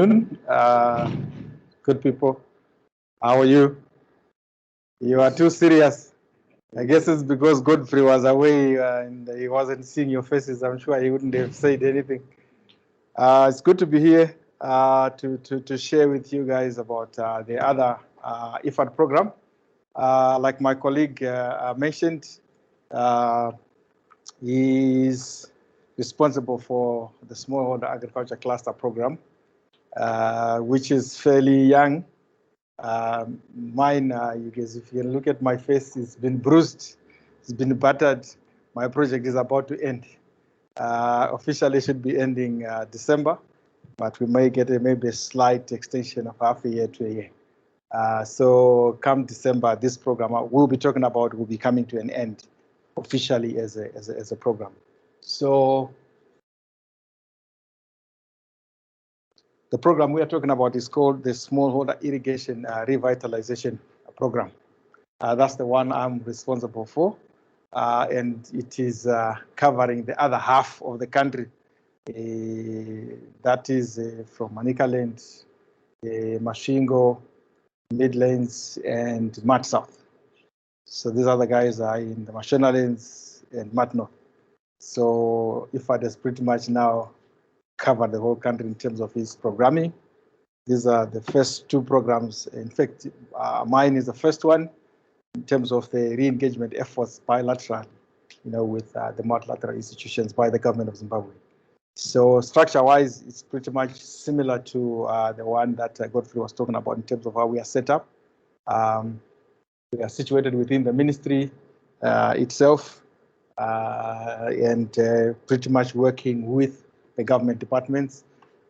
Good people, how are you? You are too serious. I guess it's because Godfrey was away and he wasn't seeing your faces. I'm sure he wouldn't have said anything. It's good to be here to share with you guys about the other IFAD program. Like my colleague mentioned, he is responsible for the Smallholder Agriculture Cluster Program, which is fairly young. Mine, you guys, if you look at my face, it's been bruised, it's been battered. My project is about to end. Officially should be ending December, but we may get maybe a slight extension of half a year to a year. So come December, this program we'll be talking about will be coming to an end officially as a program. So the program we are talking about is called the Smallholder Irrigation Revitalisation Program. That's the one I'm responsible for, and it is covering the other half of the country. That is from Manicaland, Masvingo, Midlands, and Mat South. So these other guys are in the Mashonalands and Mat North. So IFAD has pretty much now covered the whole country in terms of its programming. These are the first two programs. In fact, mine is the first one in terms of the re-engagement efforts bilateral, with the multilateral institutions by the government of Zimbabwe. So structure-wise, it's pretty much similar to the one that Godfrey was talking about in terms of how we are set up. We are situated within the ministry itself and pretty much working with the government departments.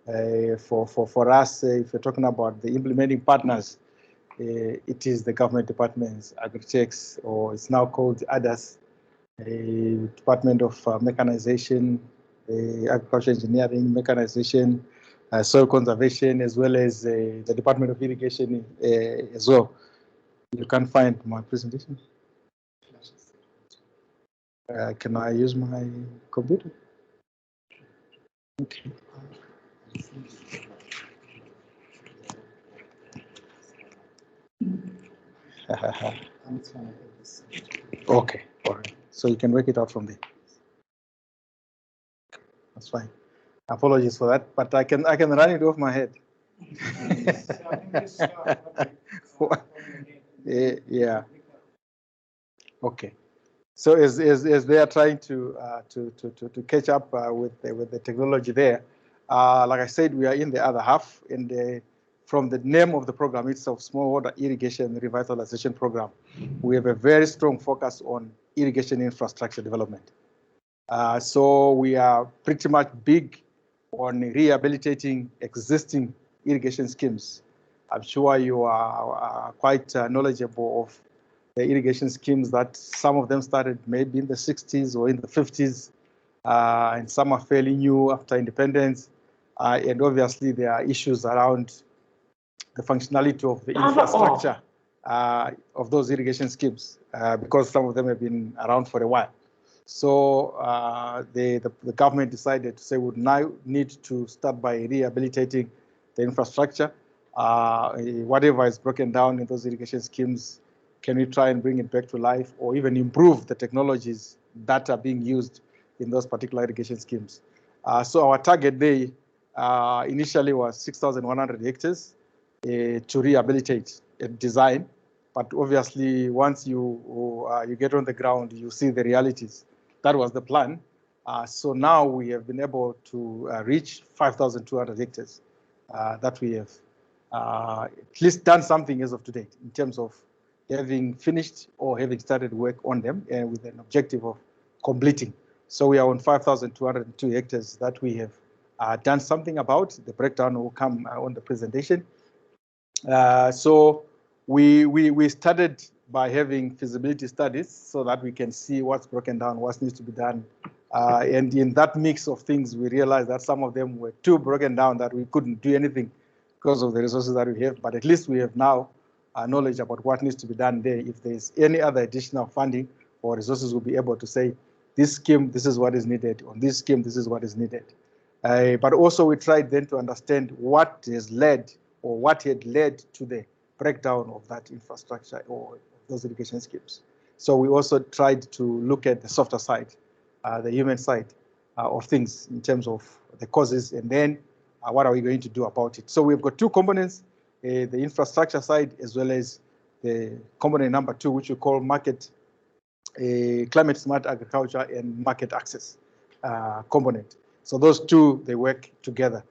For us, if you're talking about the implementing partners, it is the government departments, Agritechs, or it's now called ADAS, Department of Mechanization, Agriculture Engineering, Mechanization, Soil Conservation, as well as the Department of Irrigation as well. You can find my presentation. Can I use my computer? Okay. Okay, all right. So you can work it out from there. That's fine. Apologies for that, but I can run it off my head. Yeah. Okay. So as they are trying to catch up with the technology there, like I said, we are in the other half. From the name of the program itself, Smallholder Irrigation Revitalisation Program, we have a very strong focus on irrigation infrastructure development. So we are pretty much big on rehabilitating existing irrigation schemes. I'm sure you are quite knowledgeable of the irrigation schemes that some of them started maybe in the 60s or in the 50s, and some are fairly new after independence. And obviously there are issues around the functionality of the infrastructure of those irrigation schemes, because some of them have been around for a while. So the government decided to say we would now need to start by rehabilitating the infrastructure. Whatever is broken down in those irrigation schemes, can we try and bring it back to life or even improve the technologies that are being used in those particular irrigation schemes? So our target day initially was 6,100 hectares to rehabilitate and design. But obviously, once you get on the ground, you see the realities. That was the plan. So now we have been able to reach 5,200 hectares that we have at least done something as of today in terms of having finished or having started work on them with an objective of completing. So we are on 5,202 hectares that we have done something about. The breakdown will come on the presentation. So we started by having feasibility studies so that we can see what's broken down, what needs to be done. And in that mix of things, we realized that some of them were too broken down that we couldn't do anything because of the resources that we have. But at least we have now knowledge about what needs to be done there. If there's any other additional funding or resources, we'll be able to say, this scheme, this is what is needed. On this scheme, this is what is needed. But also we tried then to understand what has led or what had led to the breakdown of that infrastructure or those irrigation schemes. So we also tried to look at the softer side, the human side of things in terms of the causes, and then what are we going to do about it. So we've got two components, the infrastructure side as well as the component number 2, which we call market, climate smart agriculture and market access component. So those two, they work together.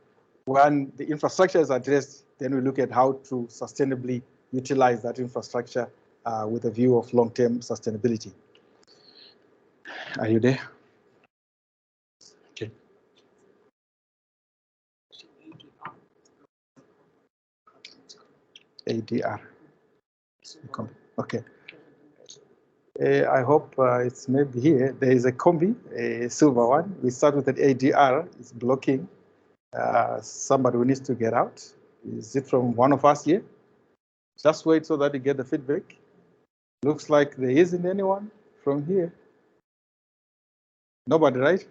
When the infrastructure is addressed, then we look at how to sustainably utilize that infrastructure with a view of long-term sustainability. Are you there? Okay. ADR. Okay. I hope it's maybe here. There is a combi, a silver one. We start with an ADR. It's blocking. Somebody who needs to get out. Is it from one of us here? Just wait so that you get the feedback. Looks like there isn't anyone from here. Nobody, right?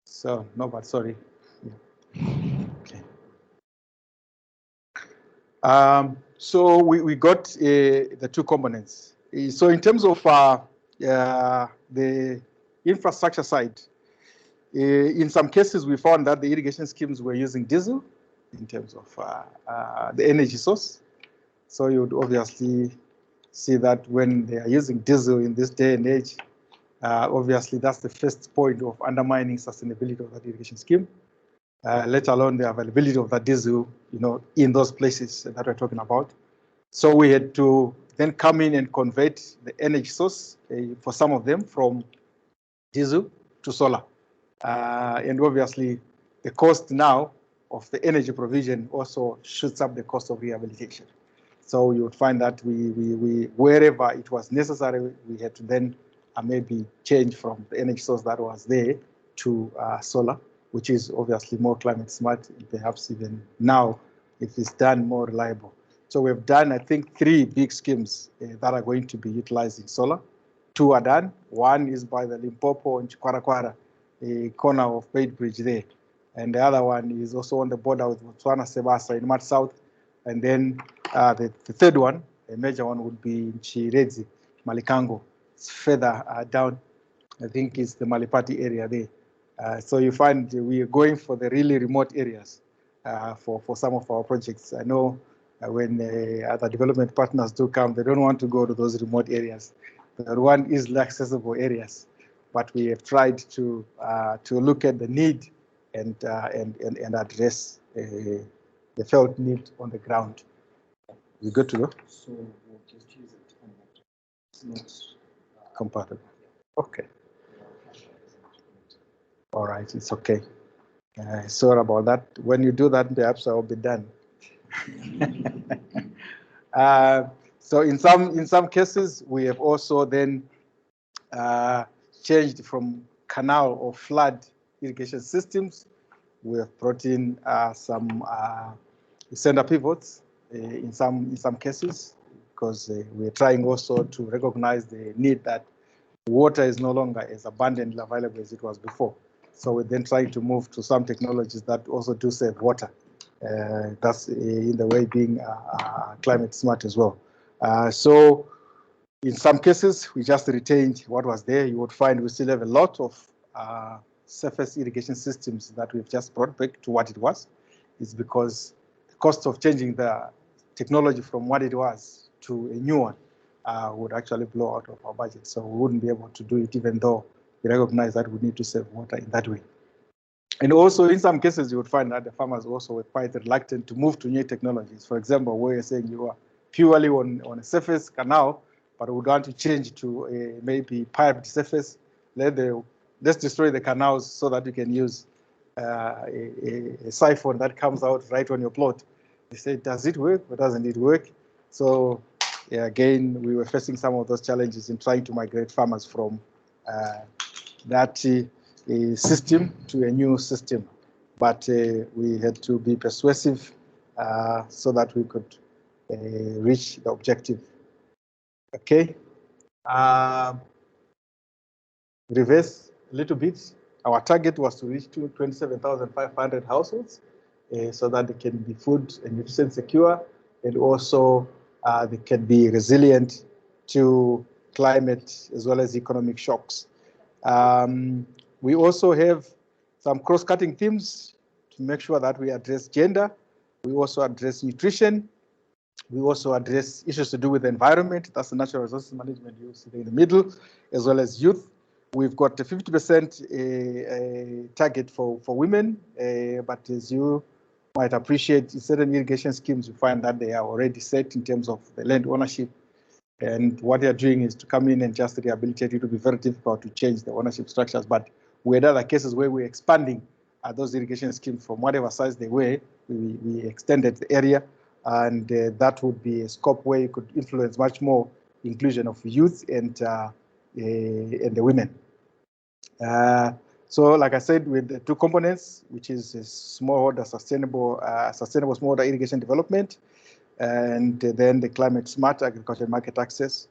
So nobody, sorry. Yeah. Okay. So we got the two components. So in terms of the infrastructure side, in some cases we found that the irrigation schemes were using diesel in terms of the energy source. So you would obviously see that when they are using diesel in this day and age, obviously that's the first point of undermining sustainability of that irrigation scheme. Let alone the availability of that diesel, in those places that we're talking about. So we had to then come in and convert the energy source for some of them from diesel to solar. And obviously the cost now of the energy provision also shoots up the cost of rehabilitation. So you would find that we wherever it was necessary, we had to then maybe change from the energy source that was there to solar, which is obviously more climate smart, perhaps even now, if it's done, more reliable. So we've done, I think, 3 big schemes that are going to be utilizing solar. 2 are done. One is by the Limpopo and Chikwarakwara, a corner of Bait Bridge there. And the other one is also on the border with Botswana, Sebasa in Mat South. And then the third one, a major one, would be in Chirezi, Malikango. It's further down. I think it's the Malipati area there. So you find we are going for the really remote areas for some of our projects. I know when other development partners do come, they don't want to go to those remote areas. The one is accessible areas, but we have tried to look at the need and address the felt need on the ground. You good to go? So we'll just use it. It's not compatible. Okay. All right, it's okay. Sorry about that. When you do that, perhaps I will be done. So in some cases, we have also then changed from canal or flood irrigation systems. We have brought in some center pivots in some cases, because we're trying also to recognize the need that water is no longer as abundantly available as it was before. So we're then trying to move to some technologies that also do save water. That's in the way being climate smart as well. So in some cases, we just retained what was there. You would find we still have a lot of surface irrigation systems that we've just brought back to what it was. It's because the cost of changing the technology from what it was to a new one would actually blow out of our budget. So we wouldn't be able to do it, even though we recognize that we need to save water in that way. And also, in some cases, you would find that the farmers also were quite reluctant to move to new technologies. For example, where you're saying you are purely on a surface canal, but would want to change to a maybe piped surface. Let's destroy the canals so that you can use a siphon that comes out right on your plot. They say, does it work or doesn't it work? So yeah, again, we were facing some of those challenges in trying to migrate farmers from that system to a new system. But we had to be persuasive so that we could reach the objective. Okay. Reverse a little bit. Our target was to reach to 27,500 households so that they can be food and nutrition secure, and also they can be resilient to climate as well as economic shocks. We also have some cross-cutting themes to make sure that we address gender. We also address nutrition. We also address issues to do with the environment. That's the natural resources management you see in the middle, as well as youth. We've got a 50% target for women, but as you might appreciate, in certain irrigation schemes, we find that they are already set in terms of the land ownership. And what they are doing is to come in and just rehabilitate. It will be very difficult to change the ownership structures. But we had other cases where we're expanding those irrigation schemes from whatever size they were. We extended the area, and that would be a scope where you could influence much more inclusion of youth and the women. So, like I said, with the two components, which is smallholder sustainable smallholder irrigation development, and then the climate smart agriculture market access.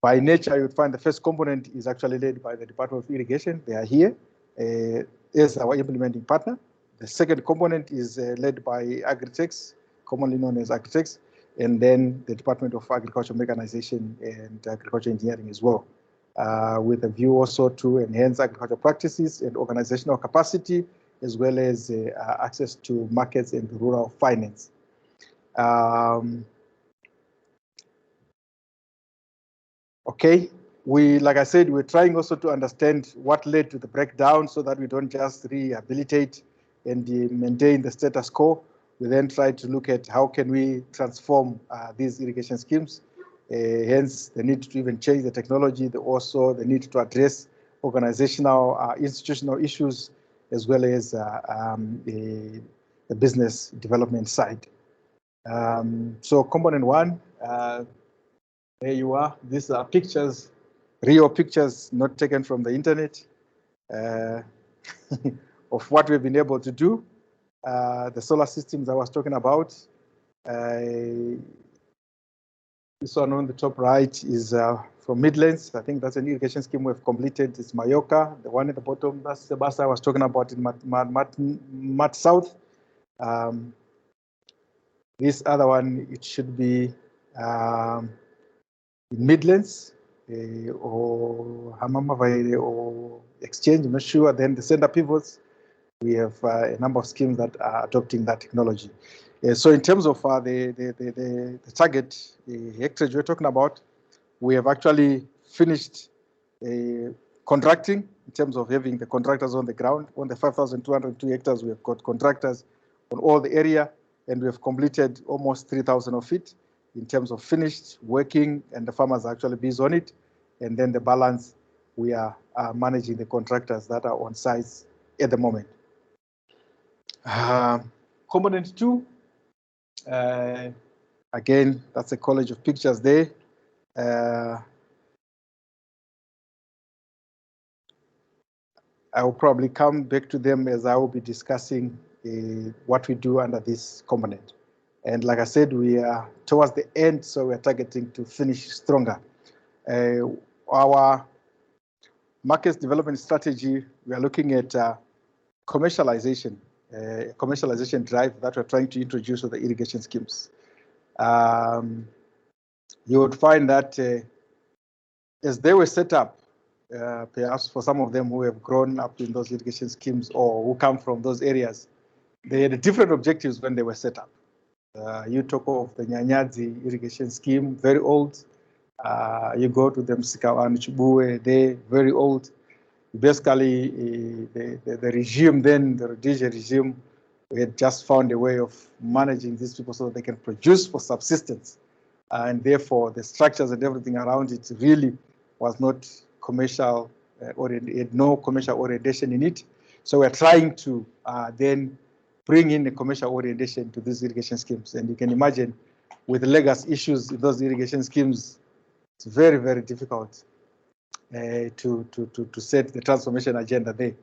By nature, you would find the first component is actually led by the Department of Irrigation. They are here as our implementing partner. The second component is led by Agritex, commonly known as Agritex, and then the Department of Agriculture Mechanization and Agriculture Engineering as well, with a view also to enhance agricultural practices and organizational capacity, as well as access to markets and rural finance. Okay, like I said, we're trying also to understand what led to the breakdown so that we don't just rehabilitate and maintain the status quo. We then try to look at how can we transform these irrigation schemes, hence the need to even change the technology, also the need to address organizational, institutional issues, as well as the business development side. So component one, there you are. These are pictures, real pictures, not taken from the internet, of what we've been able to do. The solar systems I was talking about. This one on the top right is from Midlands. I think that's an irrigation scheme we've completed. It's Mayoka. The one at the bottom, that's the bus I was talking about in Mat South. This other one, it should be Midlands or Hamamavaire or Exchange, I'm not sure. Then the center pivots, we have a number of schemes that are adopting that technology. So in terms of the target, the hectares we're talking about, we have actually finished contracting in terms of having the contractors on the ground. On the 5,202 hectares, we have got contractors on all the area, and we have completed almost 3,000 of it in terms of finished working, and the farmers are actually busy on it. And then the balance, we are managing the contractors that are on site at the moment. Component two, again, that's a college of pictures there. I will probably come back to them as I will be discussing what we do under this component. And like I said, we are towards the end, so we're targeting to finish stronger. Our markets development strategy, we are looking at commercialization drive that we're trying to introduce with the irrigation schemes. You would find that as they were set up, perhaps for some of them who have grown up in those irrigation schemes or who come from those areas, they had different objectives when they were set up. You talk of the Nyanyadzi irrigation scheme, very old. You go to the Msikawan, Chibue, they're very old. Basically, the regime then, the Rhodesia regime, we had just found a way of managing these people so that they can produce for subsistence. And therefore, the structures and everything around it really was not commercial, it had no commercial orientation in it. So we're trying to then bring in a commercial orientation to these irrigation schemes. And you can imagine with the legacy issues in those irrigation schemes, it's very, very difficult to set the transformation agenda there.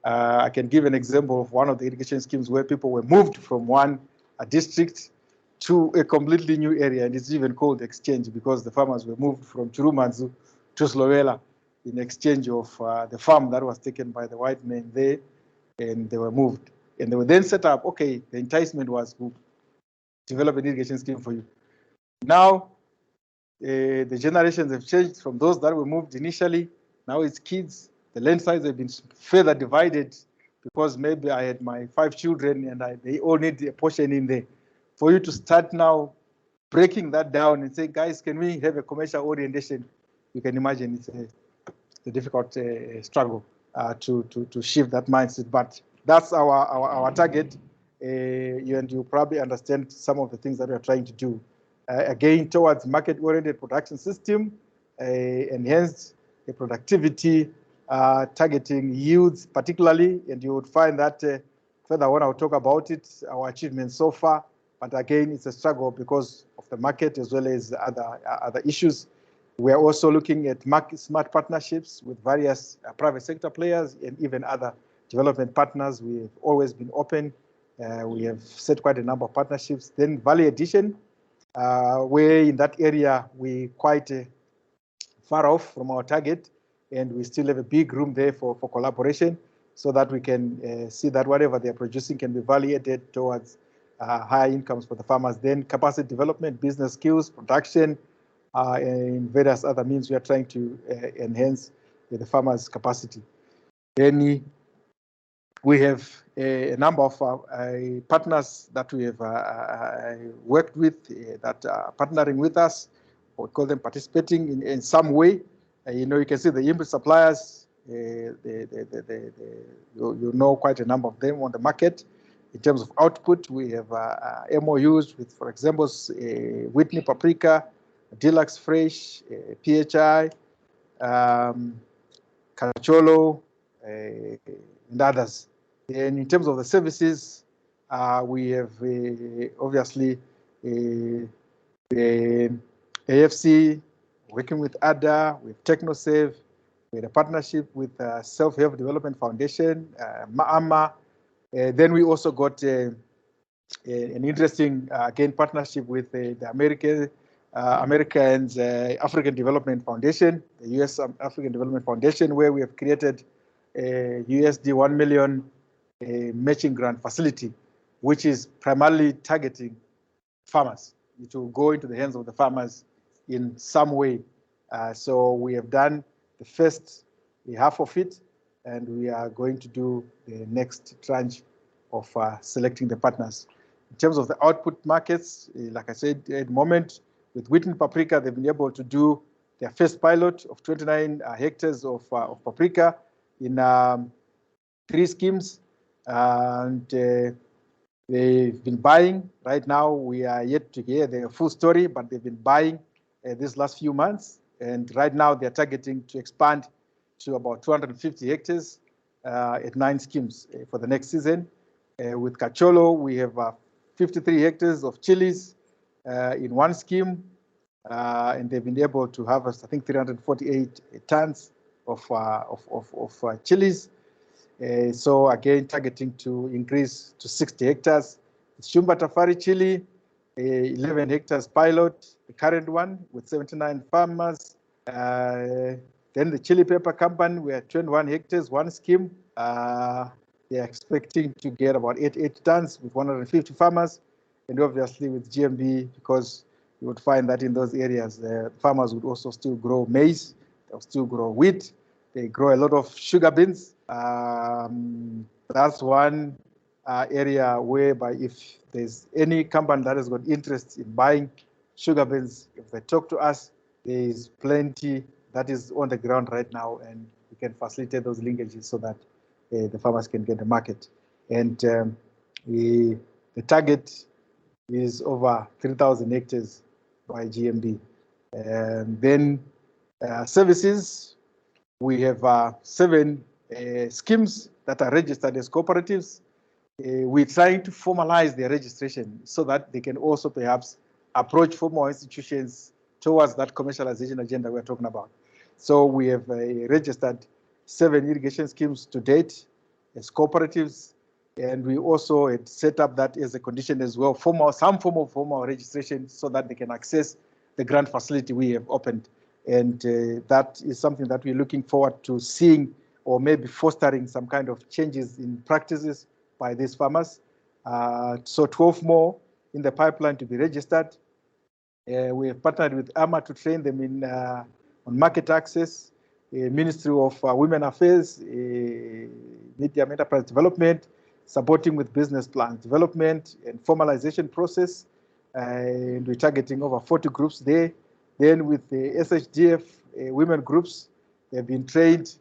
I can give an example of one of the irrigation schemes where people were moved from one district to a completely new area, and it's even called Exchange because the farmers were moved from Chirumanzu to Slowela, in exchange of the farm that was taken by the white men there, and they were moved. And they were then set up, okay, the enticement was to develop an irrigation scheme for you. Now, the generations have changed from those that were moved initially. Now it's kids. The land size have been further divided because maybe I had my 5 children and they all need a portion in there. For you to start now breaking that down and say, guys, can we have a commercial orientation? You can imagine it's a difficult struggle to shift that mindset. But that's our target. And you probably understand some of the things that we are trying to do. Again, towards market-oriented production system, enhanced productivity, targeting yields particularly, and you would find that further on I'll talk about it, our achievements so far. But again, it's a struggle because of the market as well as other issues. We are also looking at smart partnerships with various private sector players and even other development partners. We have always been open. We have set quite a number of partnerships. Then value addition, where in that area we quite far off from our target, and we still have a big room there for collaboration so that we can see that whatever they're producing can be value added towards higher incomes for the farmers. Then capacity development, business skills, production, and various other means we are trying to enhance the farmers' capacity. Then we have a number of partners that we have worked with that are partnering with us. We call them participating in some way. You know, you can see the input suppliers. You know quite a number of them on the market. In terms of output, we have MOUs with, for example, Whitney Paprika, Deluxe Fresh, PHI, Cacholo, and others. And in terms of the services, we have obviously the AFC working with ADA, with TechnoSave, with a partnership with Self-Help Development Foundation, MAAMA. Then we also got an interesting, again, partnership with the Americans African Development Foundation, the US African Development Foundation, where we have created a USD 1 million matching grant facility, which is primarily targeting farmers. It will go into the hands of the farmers in some way. So we have done the first half of it, and we are going to do the next tranche of selecting the partners. In terms of the output markets, like I said, at the moment, with Whitney Paprika, they've been able to do their first pilot of 29 hectares of paprika in 3 schemes. And they've been buying. Right now, we are yet to hear the full story, but they've been buying these last few months. And right now, they're targeting to expand to about 250 hectares at 9 schemes for the next season. With Cacholo, we have 53 hectares of chilies in 1 scheme, and they've been able to harvest, I think, 348 tons of chilies. So again, targeting to increase to 60 hectares. Shumba Tafari chili, 11 hectares pilot, the current one with 79 farmers. Then the chili pepper company, we are 21 hectares, 1 scheme. They're expecting to get about 88 tons with 150 farmers. And obviously with GMB, because you would find that in those areas, farmers would also still grow maize, they'll still grow wheat, they grow a lot of sugar beans. That's one area whereby if there's any company that has got interest in buying sugar beans, if they talk to us, there is plenty that is on the ground right now, and we can facilitate those linkages so that the farmers can get the market. And the target is over 3,000 hectares by GMB. And then services, we have 7 schemes that are registered as cooperatives. We're trying to formalize their registration so that they can also perhaps approach formal institutions towards that commercialization agenda we're talking about. So we have registered 7 irrigation schemes to date as cooperatives, and we also had set up that as a condition as well, some form of formal registration so that they can access the grant facility we have opened. And that is something that we're looking forward to seeing, or maybe fostering some kind of changes in practices by these farmers. So 12 more in the pipeline to be registered. We have partnered with AMA to train them in on market access, Ministry of Women Affairs, Medium Enterprise Development, supporting with business plans development and formalization process. And we're targeting over 40 groups there. Then with the SHDF women groups, they've been trained,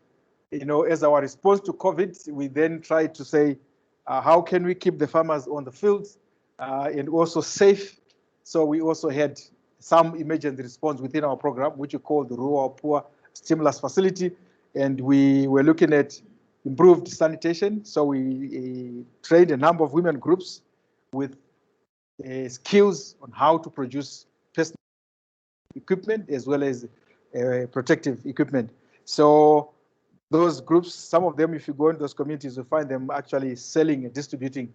as our response to COVID, we then try to say, how can we keep the farmers on the fields and also safe? So we also had some emergency response within our program, which we call the Rural Poor Stimulus Facility. And we were looking at improved sanitation. So we trained a number of women groups with skills on how to produce personal equipment as well as protective equipment. So those groups, some of them, if you go in those communities, you'll find them actually selling and distributing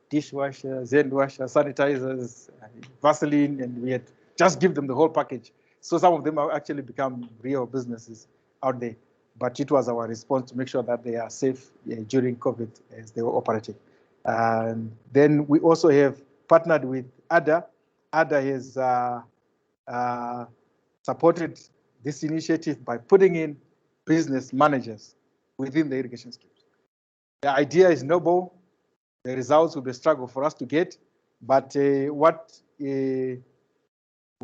dishwashers, hand washers, sanitizers, Vaseline, and we had just give them the whole package. So some of them have actually become real businesses out there. But it was our response to make sure that they are safe during COVID as they were operating. And then we also have partnered with ADA. ADA has supported this initiative by putting in business managers within the irrigation schemes. The idea is noble. The results will be a struggle for us to get, but what we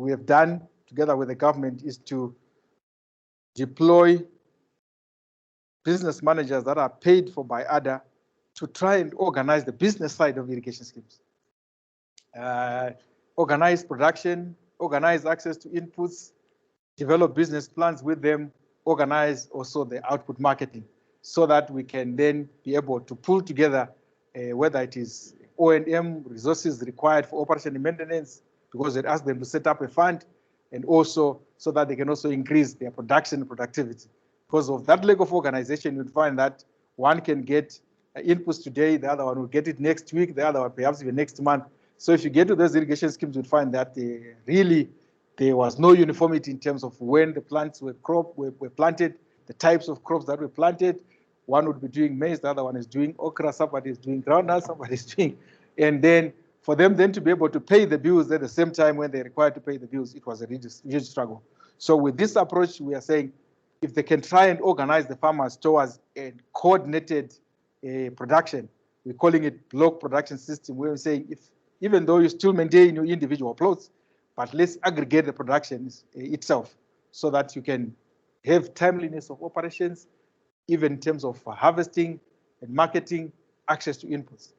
have done together with the government is to deploy business managers that are paid for by ADA to try and organize the business side of irrigation schemes. Organize production, organize access to inputs, develop business plans with them, organize also the output marketing, so that we can then be able to pull together whether it is O&M resources required for operation and maintenance, because it asks them to set up a fund, and also so that they can also increase their production and productivity. Because of that lack of organization, you'd find that one can get inputs today, the other one will get it next week, the other one perhaps even next month. So if you get to those irrigation schemes, you'd find that really there was no uniformity in terms of when the plants were planted, the types of crops that were planted. One would be doing maize, the other one is doing okra, somebody is doing groundnut, somebody is doing, and then for them then to be able to pay the bills at the same time when they're required to pay the bills, it was a huge struggle. So with this approach, we are saying, if they can try and organize the farmers towards a coordinated production, we're calling it block production system, where we're saying, even though you still maintain your individual plots, but let's aggregate the production itself so that you can have timeliness of operations, even in terms of harvesting and marketing, access to inputs.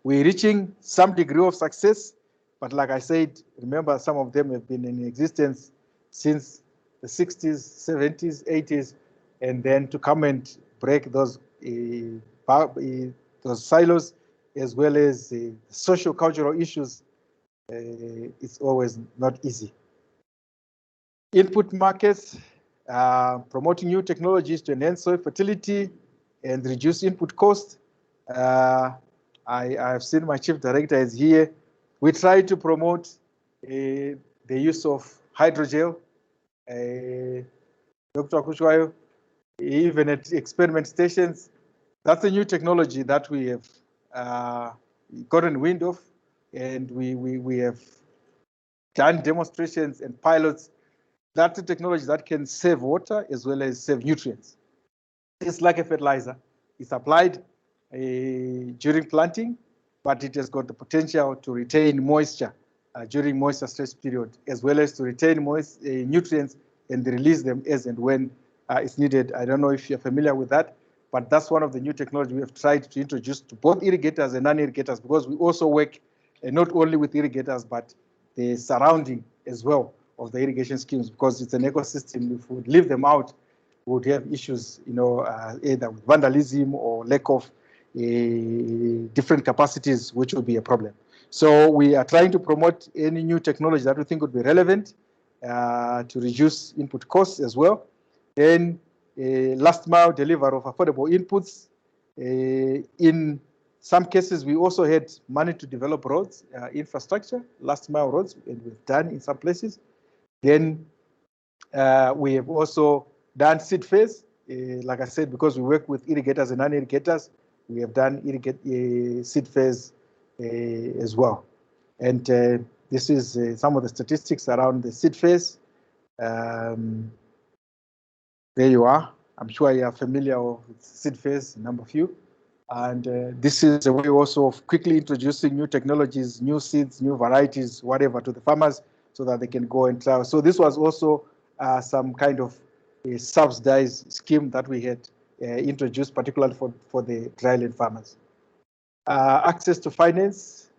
We're reaching some degree of success, but like I said, remember, some of them have been in existence since the 60s, 70s, 80s, and then to come and break those silos, as well as social cultural issues, it's always not easy. Input markets, promoting new technologies to enhance soil fertility and reduce input cost. I've seen my chief director is here. We try to promote the use of hydrogel. Dr. Kushwayo, even at experiment stations, that's a new technology that we have gotten wind of, and we have done demonstrations and pilots. That's a technology that can save water as well as save nutrients. It's like a fertilizer. It's applied during planting, but it has got the potential to retain moisture during moisture stress period, as well as to retain nutrients and release them as and when it's needed. I don't know if you're familiar with that, but that's one of the new technology we have tried to introduce to both irrigators and non-irrigators, because we also work not only with irrigators, but the surrounding as well of the irrigation schemes, because it's an ecosystem. If we leave them out, we would have issues, either with vandalism or lack of different capacities, which would be a problem. So we are trying to promote any new technology that we think would be relevant to reduce input costs as well. Then last mile delivery of affordable inputs in Some cases we also had money to develop roads, infrastructure, last mile roads, and we've done in some places. Then we have also done seed phase. Like I said, because we work with irrigators and non-irrigators, we have done seed phase as well. And this is some of the statistics around the seed phase. There you are. I'm sure you are familiar with seed phase, a number of you. And this is a way also of quickly introducing new technologies, new seeds, new varieties, whatever, to the farmers so that they can go and try. So this was also some kind of a subsidized scheme that we had introduced, particularly for the dryland farmers. Access to finance,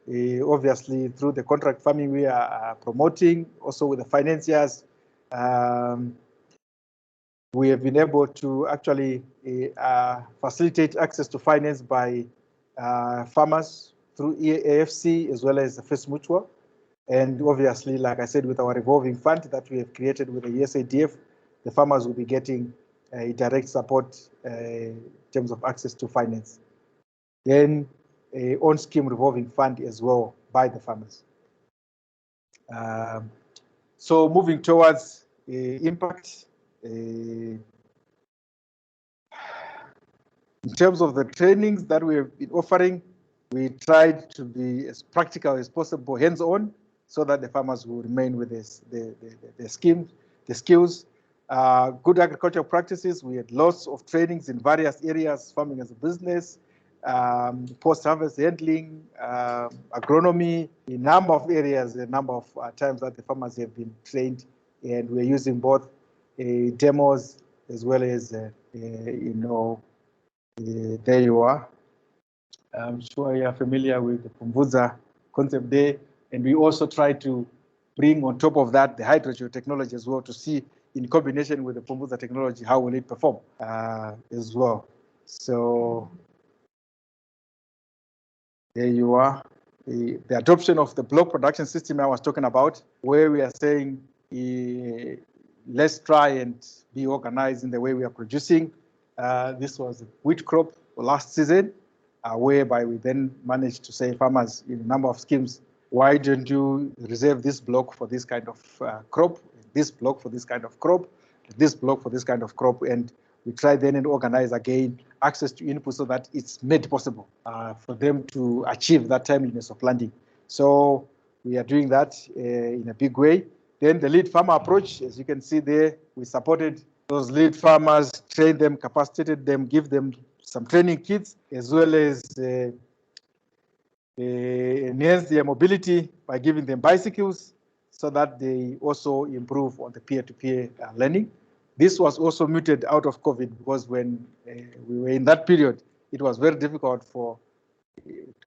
obviously through the contract farming we are promoting, also with the financiers. We have been able to actually facilitate access to finance by farmers through AFC as well as the First Mutual. And obviously, like I said, with our revolving fund that we have created with the USADF, the farmers will be getting direct support in terms of access to finance. Then on-scheme revolving fund as well by the farmers. So moving towards impact. In terms of the trainings that we have been offering, we tried to be as practical as possible, hands-on, so that the farmers will remain with the skills. Good agricultural practices. We had lots of trainings in various areas, farming as a business, post-harvest handling, agronomy, a number of areas, a number of times that the farmers have been trained, and we're using both demos as well as, there you are. I'm sure you're familiar with the Pumbuza concept there, and we also try to bring on top of that the hydrogen technology as well to see in combination with the Pumbuza technology how will it perform as well. So there you are. The adoption of the block production system I was talking about, where we are saying let's try and be organized in the way we are producing. This was a wheat crop last season, whereby we then managed to say farmers in a number of schemes, why don't you reserve this block for this kind of crop, this block for this kind of crop, this block for this kind of crop, and we try then and organize again access to input so that it's made possible for them to achieve that timeliness of planting. So we are doing that in a big way. Then the lead farmer approach, as you can see there, we supported those lead farmers, train them, capacitated them, give them some training kits, as well as enhance their mobility by giving them bicycles so that they also improve on the peer-to-peer learning. This was also muted out of COVID because when we were in that period, it was very difficult for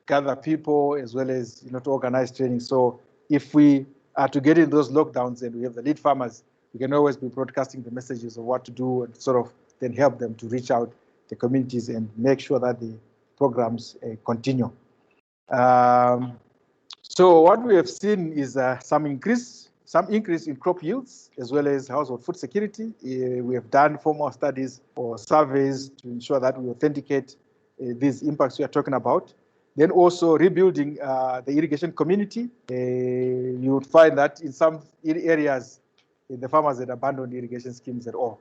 gather people as well as to organize training. So if we are to get in those lockdowns and we have the lead farmers, we can always be broadcasting the messages of what to do and sort of then help them to reach out the communities and make sure that the programs continue. So what we have seen is some increase in crop yields as well as household food security. We have done formal studies or surveys to ensure that we authenticate these impacts we are talking about. Then also rebuilding the irrigation community. You would find that in some areas, the farmers had abandoned irrigation schemes at all,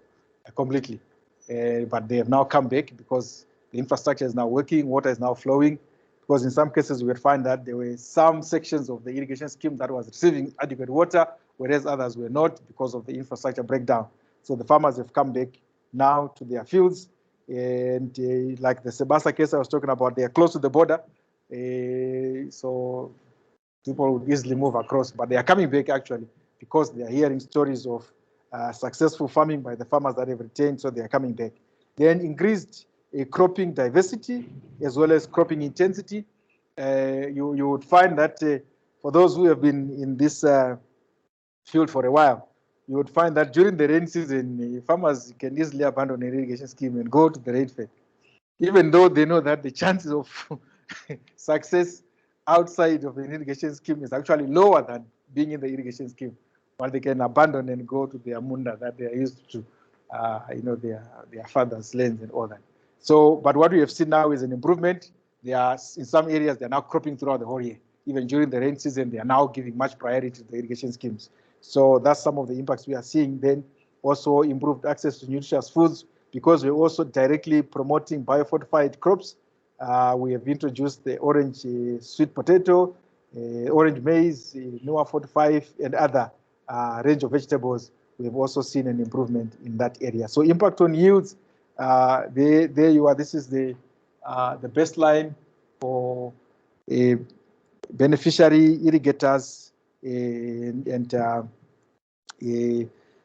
completely. But they have now come back because the infrastructure is now working, water is now flowing. Because in some cases, we would find that there were some sections of the irrigation scheme that was receiving adequate water, whereas others were not because of the infrastructure breakdown. So the farmers have come back now to their fields. And like the Sebasa case I was talking about, they are close to the border. So people would easily move across, but they are coming back actually because they are hearing stories of successful farming by the farmers that have retained, so they are coming back. Then increased cropping diversity as well as cropping intensity. You would find that for those who have been in this field for a while, you would find that during the rain season, farmers can easily abandon an irrigation scheme and go to the rainfed, even though they know that the chances of success outside of an irrigation scheme is actually lower than being in the irrigation scheme, but they can abandon and go to their munda that they are used to, their father's lands and all that. So, but what we have seen now is an improvement. They are, in some areas, they're now cropping throughout the whole year. Even during the rain season, they are now giving much priority to the irrigation schemes. So that's some of the impacts we are seeing. Then also improved access to nutritious foods, because we're also directly promoting biofortified crops. We have introduced the orange sweet potato, orange maize, NOAA 45, and other range of vegetables. We have also seen an improvement in that area. So impact on yields, there you are. This is the baseline for beneficiary irrigators,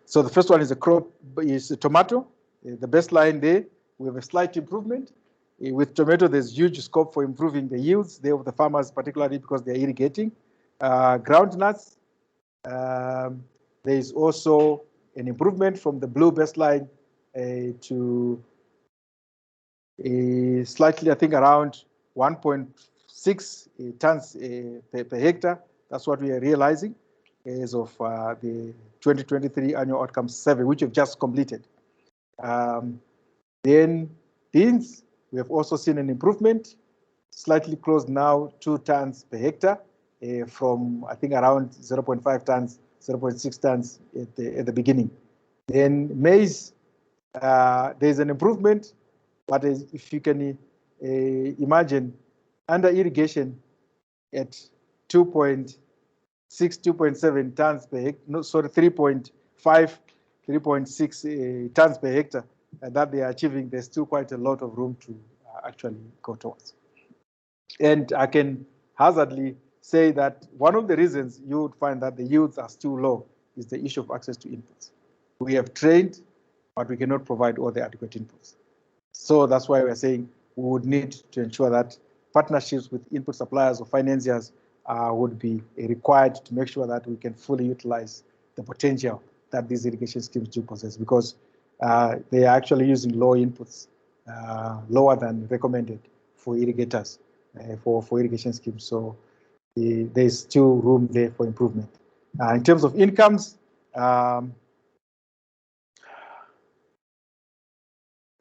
so the first one is a crop, is a tomato. The baseline there, we have a slight improvement. With tomato, there's huge scope for improving the yields there of the farmers, particularly because they're irrigating. Groundnuts, there is also an improvement from the blue baseline to slightly, I think, around 1.6 tons per hectare. That's what we are realizing as of the 2023 annual outcomes survey, which we've just completed. Then beans, we have also seen an improvement, slightly close now 2 tons per hectare from, I think, around 0.5 tons, 0.6 tons at the beginning. Then maize, there's an improvement, but if you can imagine, under irrigation at 2.6, 2.7 tons per hectare, no, sorry, 3.5, 3.6 tons per hectare that they are achieving, there's still quite a lot of room to actually go towards. And I can hazardly say that one of the reasons you would find that the yields are still low is the issue of access to inputs. We have trained, but we cannot provide all the adequate inputs. So that's why we're saying we would need to ensure that partnerships with input suppliers or financiers would be required to make sure that we can fully utilize the potential that these irrigation schemes do possess, because they are actually using low inputs, lower than recommended for irrigators, for irrigation schemes. So there's still room there for improvement. In terms of incomes,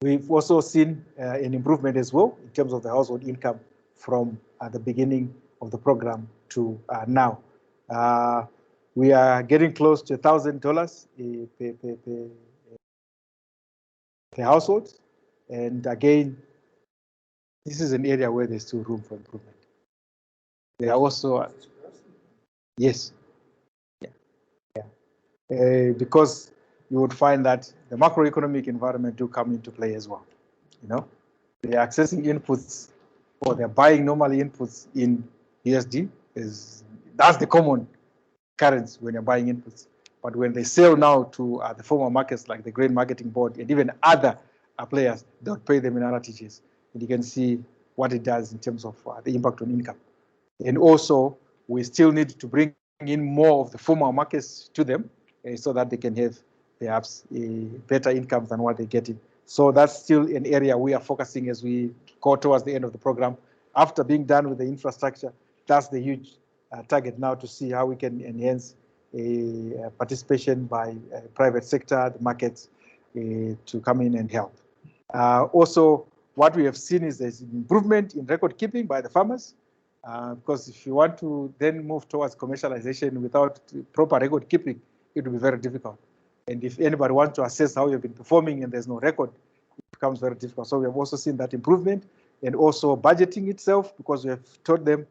we've also seen an improvement as well in terms of the household income from the beginning of the program to now. We are getting close to $1,000 per household. And again, this is an area where there's still room for improvement. There are also, yes, because you would find that the macroeconomic environment do come into play as well. You know, they're accessing inputs, or they're buying normally inputs in USD. That's the common currency when you're buying inputs. But when they sell now to the formal markets like the Grain Marketing Board and even other players, they'll pay them in RTGs. And you can see what it does in terms of the impact on income. And also, we still need to bring in more of the formal markets to them so that they can have perhaps better income than what they're getting. So that's still an area we are focusing as we go towards the end of the program. After being done with the infrastructure, that's the huge target now, to see how we can enhance participation by private sector, the markets, to come in and help. Also, what we have seen is there's an improvement in record keeping by the farmers, because if you want to then move towards commercialization without proper record keeping, it will be very difficult. And if anybody wants to assess how you've been performing and there's no record, it becomes very difficult. So we have also seen that improvement, and also budgeting itself, because we have taught them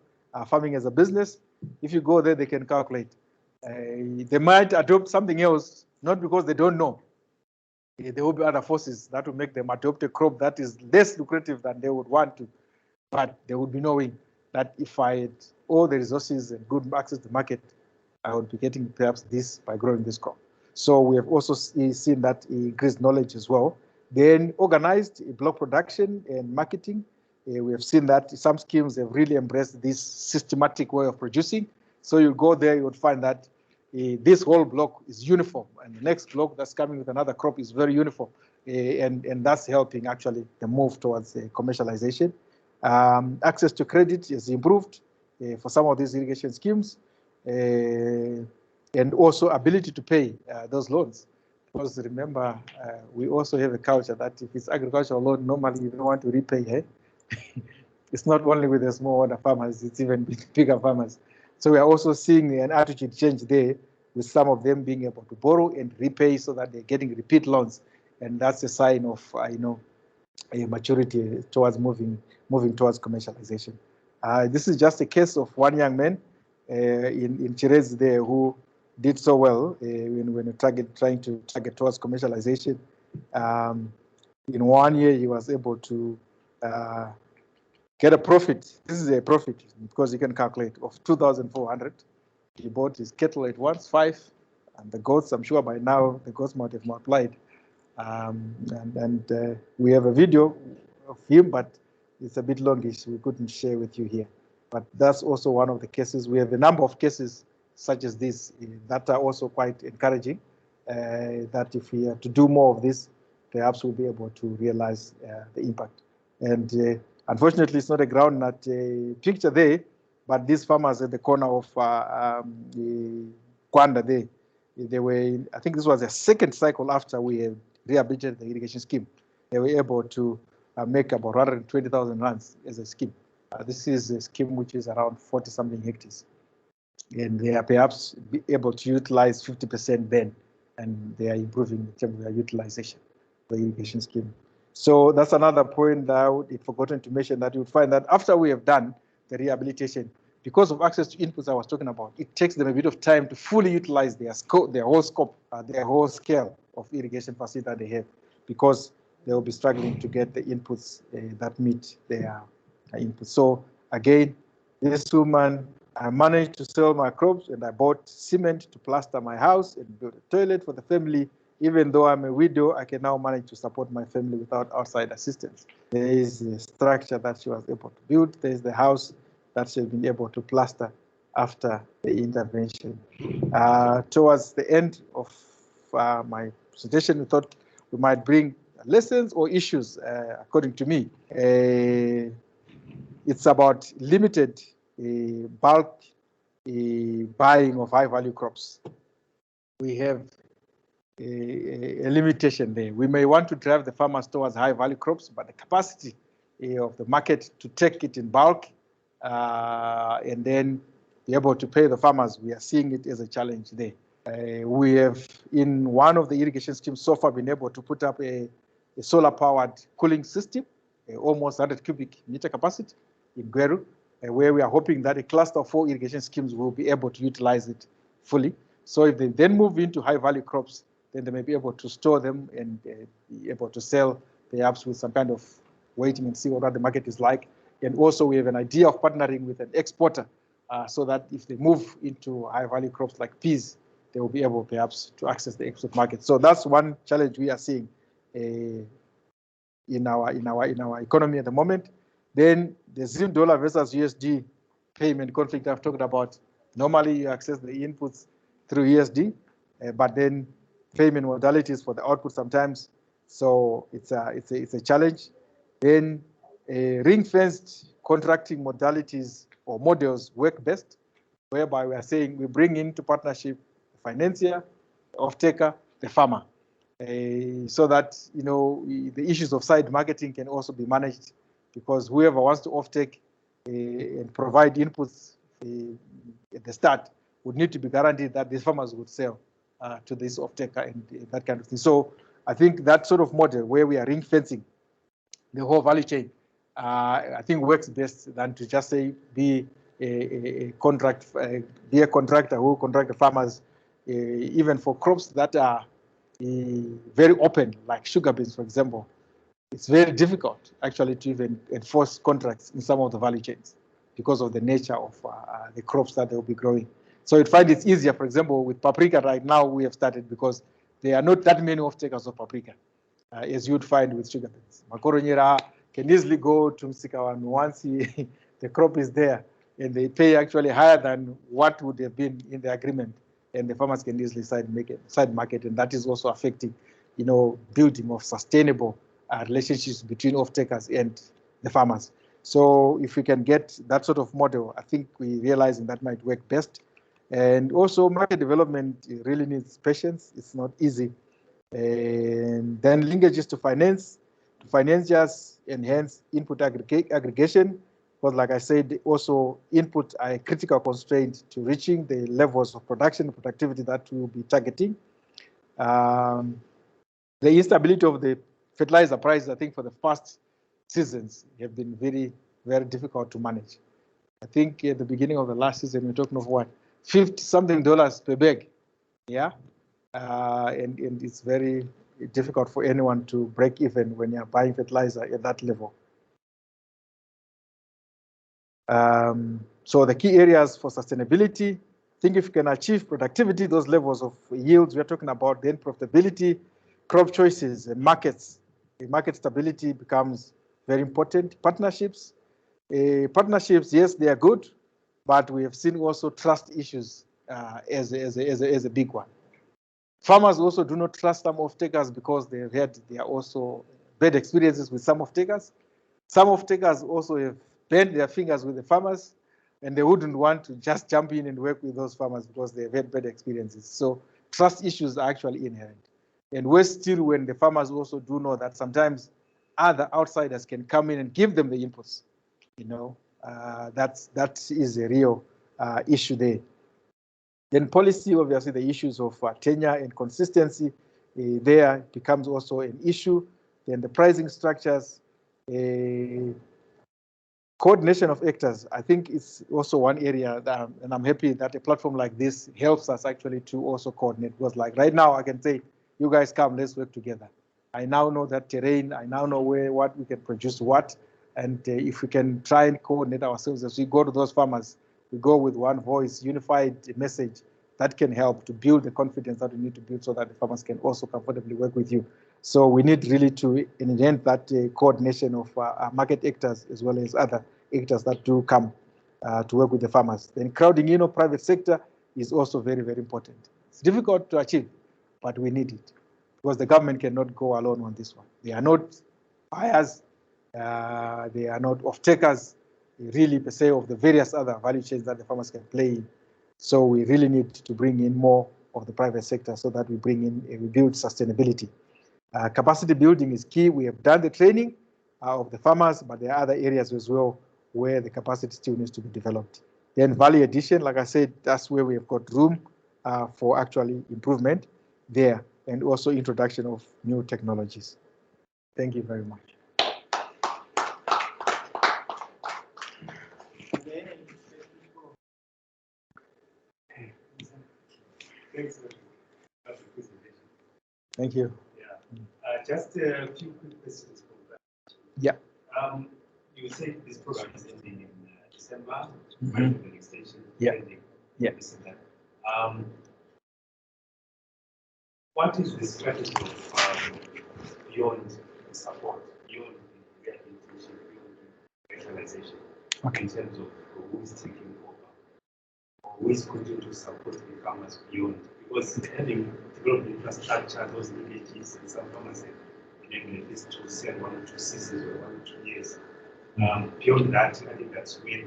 farming as a business. If you go there, they can calculate. They might adopt something else, not because they don't know. There will be other forces that will make them adopt a crop that is less lucrative than they would want to. But they would be knowing that if I had all the resources and good access to the market, I would be getting perhaps this by growing this crop. So we have also seen that increased knowledge as well. Then organized block production and marketing. We have seen that some schemes have really embraced this systematic way of producing. So you go there, you would find that this whole block is uniform, and the next block that's coming with another crop is very uniform. And that's helping actually the move towards commercialization. Access to credit is improved for some of these irrigation schemes, and also ability to pay those loans. Because remember, we also have a culture that if it's agricultural loan, normally you don't want to repay. It's not only with the smallholder farmers, it's even with bigger farmers. So we are also seeing an attitude change there, with some of them being able to borrow and repay so that they're getting repeat loans. And that's a sign of, a maturity towards moving towards commercialization. This is just a case of one young man in Chirez there who did so well when trying to target towards commercialization. In 1 year, he was able to get a profit. This is a profit because you can calculate of 2,400. He bought his cattle at once, 5, and the goats. I'm sure by now the goats might have multiplied. We have a video of him, but it's a bit longish. We couldn't share with you here. But that's also one of the cases. We have a number of cases such as this that are also quite encouraging. That if we are to do more of this, perhaps we'll be able to realize the impact. And unfortunately, it's not a groundnut picture there, but these farmers at the corner of Kwanda there, they were, I think this was a second cycle after we had rehabilitated the irrigation scheme. They were able to make about 120,000 rands as a scheme. This is a scheme which is around 40-something hectares. And they are perhaps able to utilize 50% then, and they are improving in terms of their utilization of the irrigation scheme. So that's another point that I would have forgotten to mention, that you would find that after we have done the rehabilitation, because of access to inputs I was talking about, it takes them a bit of time to fully utilize their scope, their whole scope, their whole scale of irrigation facility that they have, because they will be struggling to get the inputs that meet their inputs. So again, this woman, I managed to sell my crops and I bought cement to plaster my house and build a toilet for the family. Even though I'm a widow, I can now manage to support my family without outside assistance. There is a structure that she was able to build. There's the house that she's been able to plaster after the intervention. Towards the end of my presentation, we thought we might bring lessons or issues, according to me. It's about limited bulk buying of high-value crops. We have a limitation there. We may want to drive the farmers towards high-value crops, but the capacity of the market to take it in bulk and then be able to pay the farmers, we are seeing it as a challenge there. We have, in one of the irrigation schemes so far, been able to put up a solar-powered cooling system, almost 100 cubic meter capacity in Gweru, where we are hoping that a cluster of 4 irrigation schemes will be able to utilize it fully. So if they then move into high-value crops, then they may be able to store them and be able to sell, perhaps with some kind of waiting and see what the market is like. And also we have an idea of partnering with an exporter so that if they move into high-value crops like peas, they will be able perhaps to access the export market. So that's one challenge we are seeing in our economy at the moment. Then the Zim dollar versus USD payment conflict I've talked about. Normally you access the inputs through USD, but then payment modalities for the output sometimes. So it's a challenge. Then ring-fenced contracting modalities or models work best, whereby we are saying we bring into partnership the financier, the off-taker, the farmer, so that the issues of side marketing can also be managed, because whoever wants to off-take and provide inputs at the start would need to be guaranteed that these farmers would sell to this off-taker and that kind of thing. So I think that sort of model where we are ring-fencing the whole value chain, I think works best than to just say be a contractor who contract the farmers, even for crops that are very open, like sugar beets, for example. It's very difficult actually to even enforce contracts in some of the value chains because of the nature of the crops that they'll be growing. So you'd find it's easier, for example, with paprika right now we have started because there are not that many off-takers of paprika, as you'd find with sugar beets. Makoronyera can easily go to Msikawan once the crop is there, and they pay actually higher than what would have been in the agreement, and the farmers can easily side market, and that is also affecting, building of sustainable relationships between off-takers and the farmers. So if we can get that sort of model, I think we realizing that might work best. And also market development really needs patience. It's not easy. And then linkages to finance, just enhance input aggregation Because like I said, also input are a critical constraint to reaching the levels of production and productivity that we will be targeting. The instability of the fertilizer prices, I think for the past seasons have been very, very difficult to manage. I think at the beginning of the last season, we're talking of what, $50-something per bag, yeah? And it's very difficult for anyone to break even when you're buying fertilizer at that level. So the key areas for sustainability, I think if you can achieve productivity, those levels of yields we're talking about, then profitability, crop choices, and markets. The market stability becomes very important. Partnerships, yes, they are good, but we have seen also trust issues as a big one. Farmers also do not trust some off-takers because they are also bad experiences with some off-takers. Some off-takers also have burned their fingers with the farmers, and they wouldn't want to just jump in and work with those farmers because they've had bad experiences. So trust issues are actually inherent. And worse still, when the farmers also do know that sometimes other outsiders can come in and give them the inputs. You know, that is a real issue there. Then policy, obviously, the issues of tenure and consistency there becomes also an issue. Then the pricing structures, coordination of actors, I think it's also one area that, and I'm happy that a platform like this helps us actually to also coordinate. Because like right now, I can say, you guys come, let's work together. I now know that terrain, I now know what we can produce what, and if we can try and coordinate ourselves as we go to those farmers, we go with one voice, unified message that can help to build the confidence that we need to build so that the farmers can also comfortably work with you. So we need really to enhance that coordination of market actors as well as other actors that do come to work with the farmers. Then crowding in of private sector is also very, very important. It's difficult to achieve, but we need it because the government cannot go alone on this one. They are not buyers, they are not off-takers, really per se of the various other value chains that the farmers can play in. So we really need to bring in more of the private sector so that we build sustainability. Capacity building is key. We have done the training of the farmers, but there are other areas as well where the capacity still needs to be developed. Then value addition, like I said, that's where we have got room for actually improvement there, and also introduction of new technologies. Thank you very much. Thank you. Yeah. Just a few quick questions from that. Yeah. You said this program is ending in December, Mm-hmm. extension. Yeah. Yeah. What is the strategy of beyond support, beyond the rehabilitation, beyond revitalization, okay, in terms of who is taking over, or who is continuing to support the farmers beyond? Because having developed infrastructure, those villages, and some farmers have been able at least to sell 1 or 2 seasons or 1 or 2 years. Beyond that, I think that's where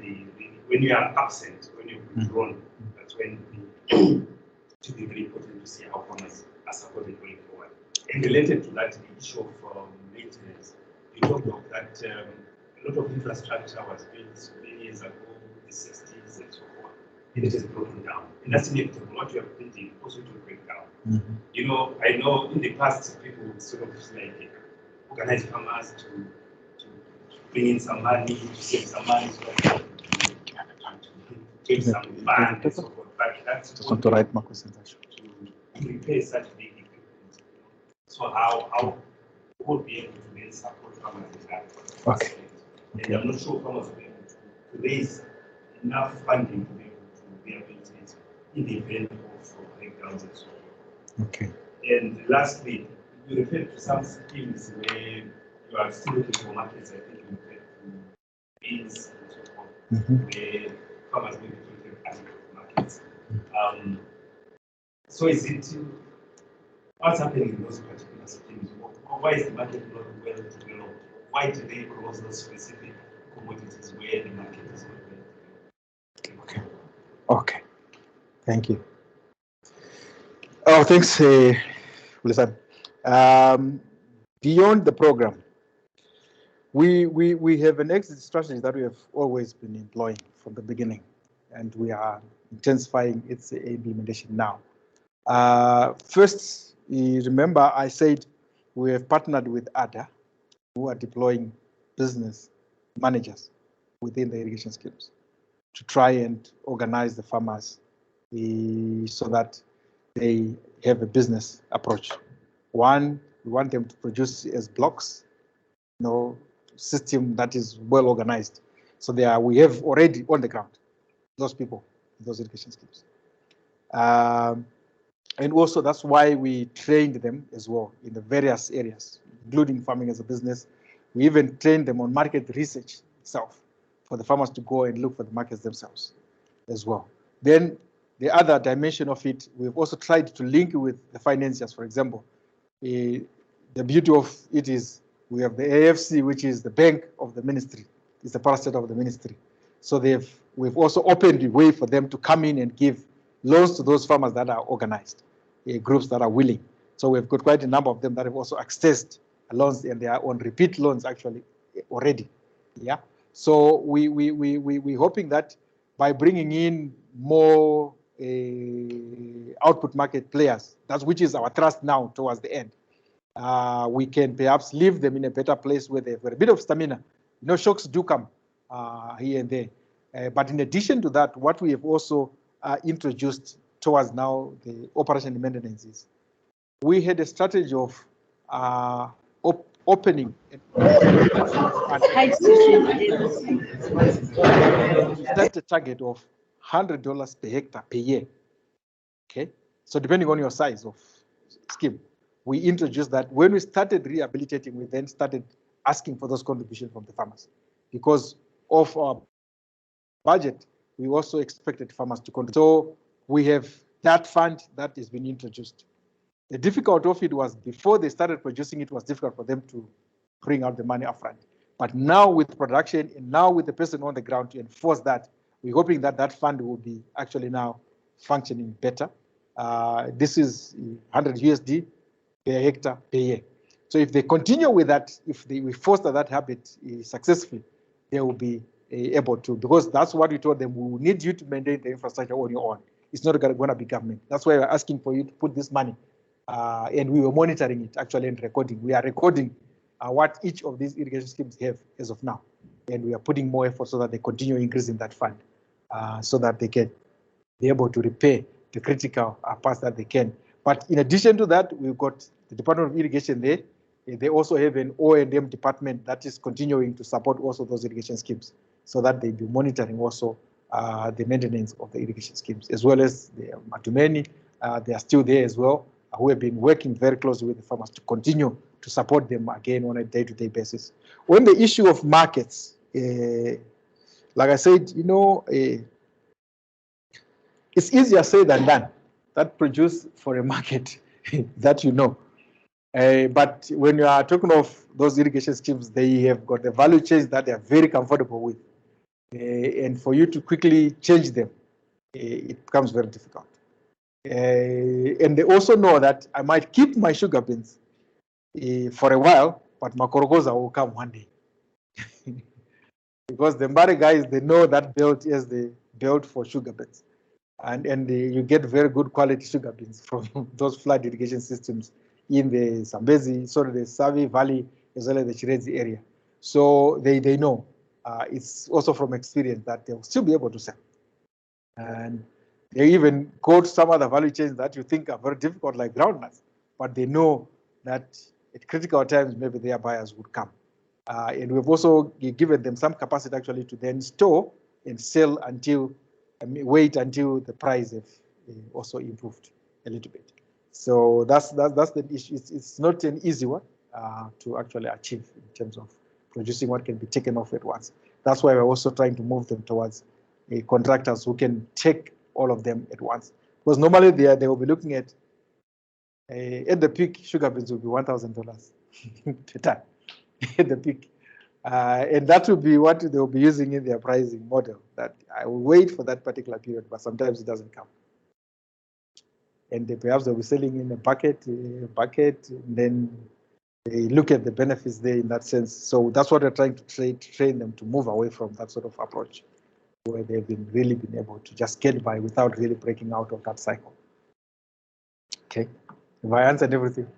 when you are absent, when you're withdrawn, that's when it should be very important to see how farmers are supported going forward. And related to that, the issue of maintenance, you talked of that a lot of infrastructure was built many years ago, in the 60s and so forth, and it is broken down. And that's inevitable. What you are building also to break down. You know, I know in the past people would sort of like organize farmers to bring in some money, to save some money, to build some land and so forth. But that's to replace such big equipment. So how we'll be able to then support farmers in that aspect. And I'm not sure farmers will be able to raise enough funding to be able to rehabilitate in the event of breakdowns and so forth. Okay. And lastly, you referred to some schemes where you are still looking for markets. I think you referred to beans and so forth, where farmers may be looking at markets. So is it, what's happening in those particular schemes? Why is the market not well developed? Why do they cross those specific commodities where the market is not well developed? Okay. Okay. Thank you. Oh, thanks, Lisan. Beyond the program, We have an exit strategy that we have always been employing from the beginning, and we are intensifying its implementation now. First, you remember I said we have partnered with ADA, who are deploying business managers within the irrigation schemes to try and organize the farmers so that they have a business approach. One, we want them to produce as blocks, system that is well organized. So we have already on the ground those people, those irrigation schemes. And also that's why we trained them as well in the various areas, including farming as a business. We even trained them on market research itself for the farmers to go and look for the markets themselves as well. Then the other dimension of it, we've also tried to link with the financiers. For example, the beauty of it is we have the AFC, which is the bank of the ministry, it's the parasite of the ministry. So we've also opened the way for them to come in and give loans to those farmers that are organized, groups that are willing. So we've got quite a number of them that have also accessed loans, and they are on repeat loans actually already. Yeah. So we're hoping that by bringing in more output market players, which is our thrust now towards the end, we can perhaps leave them in a better place where they've got a bit of stamina. Shocks do come here and there. But in addition to that, what we have also introduced towards now the operation and maintenance is we had a strategy of opening set a target of $100 per hectare per year. Okay, so depending on your size of scheme, we introduced that. When we started rehabilitating, we then started asking for those contributions from the farmers. Because of our budget, we also expected farmers to contribute. So we have that fund that has been introduced. The difficulty of it was before they started producing, it was difficult for them to bring out the money upfront. But now with production and now with the person on the ground to enforce that, we're hoping that that fund will be actually now functioning better. This is 100 USD per hectare per year. So if they continue with that, if we foster that habit successfully, they will be able to, because that's what we told them, we will need you to maintain the infrastructure on your own. It's not going to be government. That's why we're asking for you to put this money. And we were monitoring it actually and recording. We are recording what each of these irrigation schemes have as of now. And we are putting more effort so that they continue increasing that fund so that they can be able to repay the critical parts that they can. But in addition to that, we've got the Department of Irrigation there. They also have an O&M department that is continuing to support also those irrigation schemes so that they be monitoring also the maintenance of the irrigation schemes, as well as the Matumeni. They are still there as well, who have been working very closely with the farmers to continue to support them again on a day-to-day basis. On the issue of markets, like I said, it's easier said than done. That produce for a market that but when you are talking of those irrigation schemes, they have got the value chains that they are very comfortable with. And for you to quickly change them, it becomes very difficult. And they also know that I might keep my sugar beans for a while, but Makorogoza will come one day. Because the Mbari guys, they know that belt is the belt for sugar beans. And you get very good quality sugar beans from those flood irrigation systems in the Zambezi, the Savi Valley, as well as the Chirezi area. So they know. It's also from experience that they'll still be able to sell. And they even go to some other value chains that you think are very difficult, like groundnuts, but they know that at critical times, maybe their buyers would come. And we've also given them some capacity actually to then store and sell wait until the price have also improved a little bit. So that's the issue. It's not an easy one to actually achieve in terms of producing what can be taken off at once. That's why we're also trying to move them towards contractors who can take all of them at once. Because normally they will be looking at the peak, sugar beans will be $1,000 per ton at the peak. And that will be what they will be using in their pricing model, that I will wait for that particular period, but sometimes it doesn't come. And perhaps they'll be selling in a bucket, and then they look at the benefits there in that sense. So that's what we're trying to train them to move away from that sort of approach, where they've really been able to just get by without really breaking out of that cycle. Okay, have I answered everything?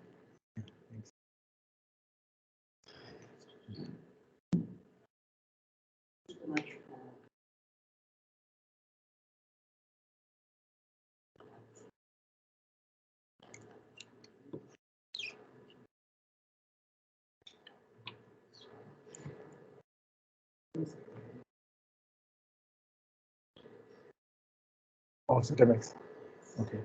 Oh, Citimex. Okay.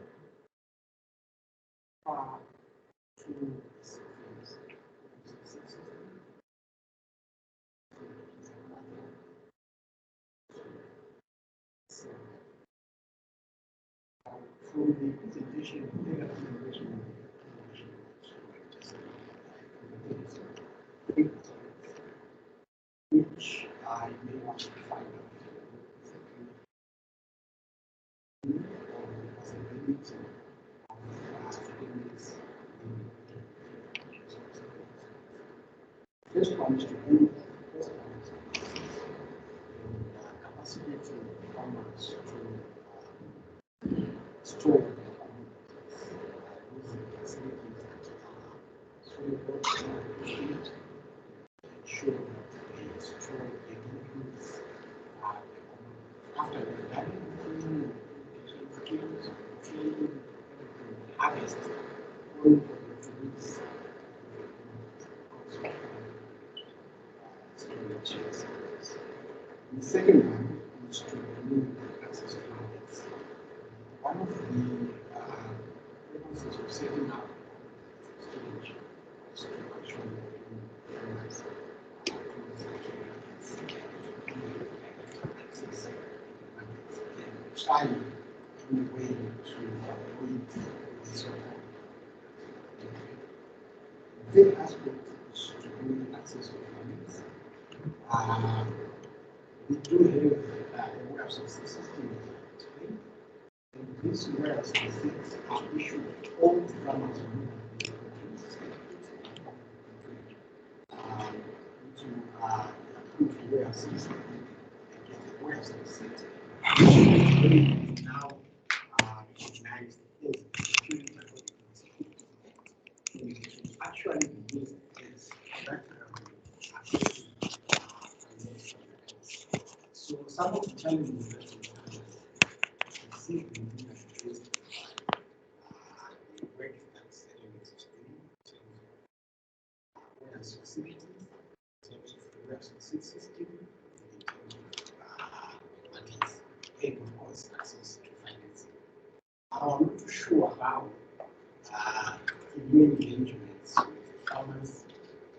From the presentation, which I may want to find out the possibility of first one is to build capacity to farmers to store using facilities that are suitable to ensure that they store the liquids after the gathering, harvest, going for the trees. The second one is to remove access to markets. One of the purposes of setting up storage is to actually remove access to markets and try any way to avoid this sort of. The third aspect is to do access to markets. We do have a warehouse system today, and these warehouse systems are issued to all farmers to approve warehouse system and get the warehouse system. Now recognized as security actually be used as background. So some of the challenges that we see in the work that's whereas facilities, in terms of the whereas system, in terms of markets, and of course access to financing. I'm not too sure how new engagements with farmers,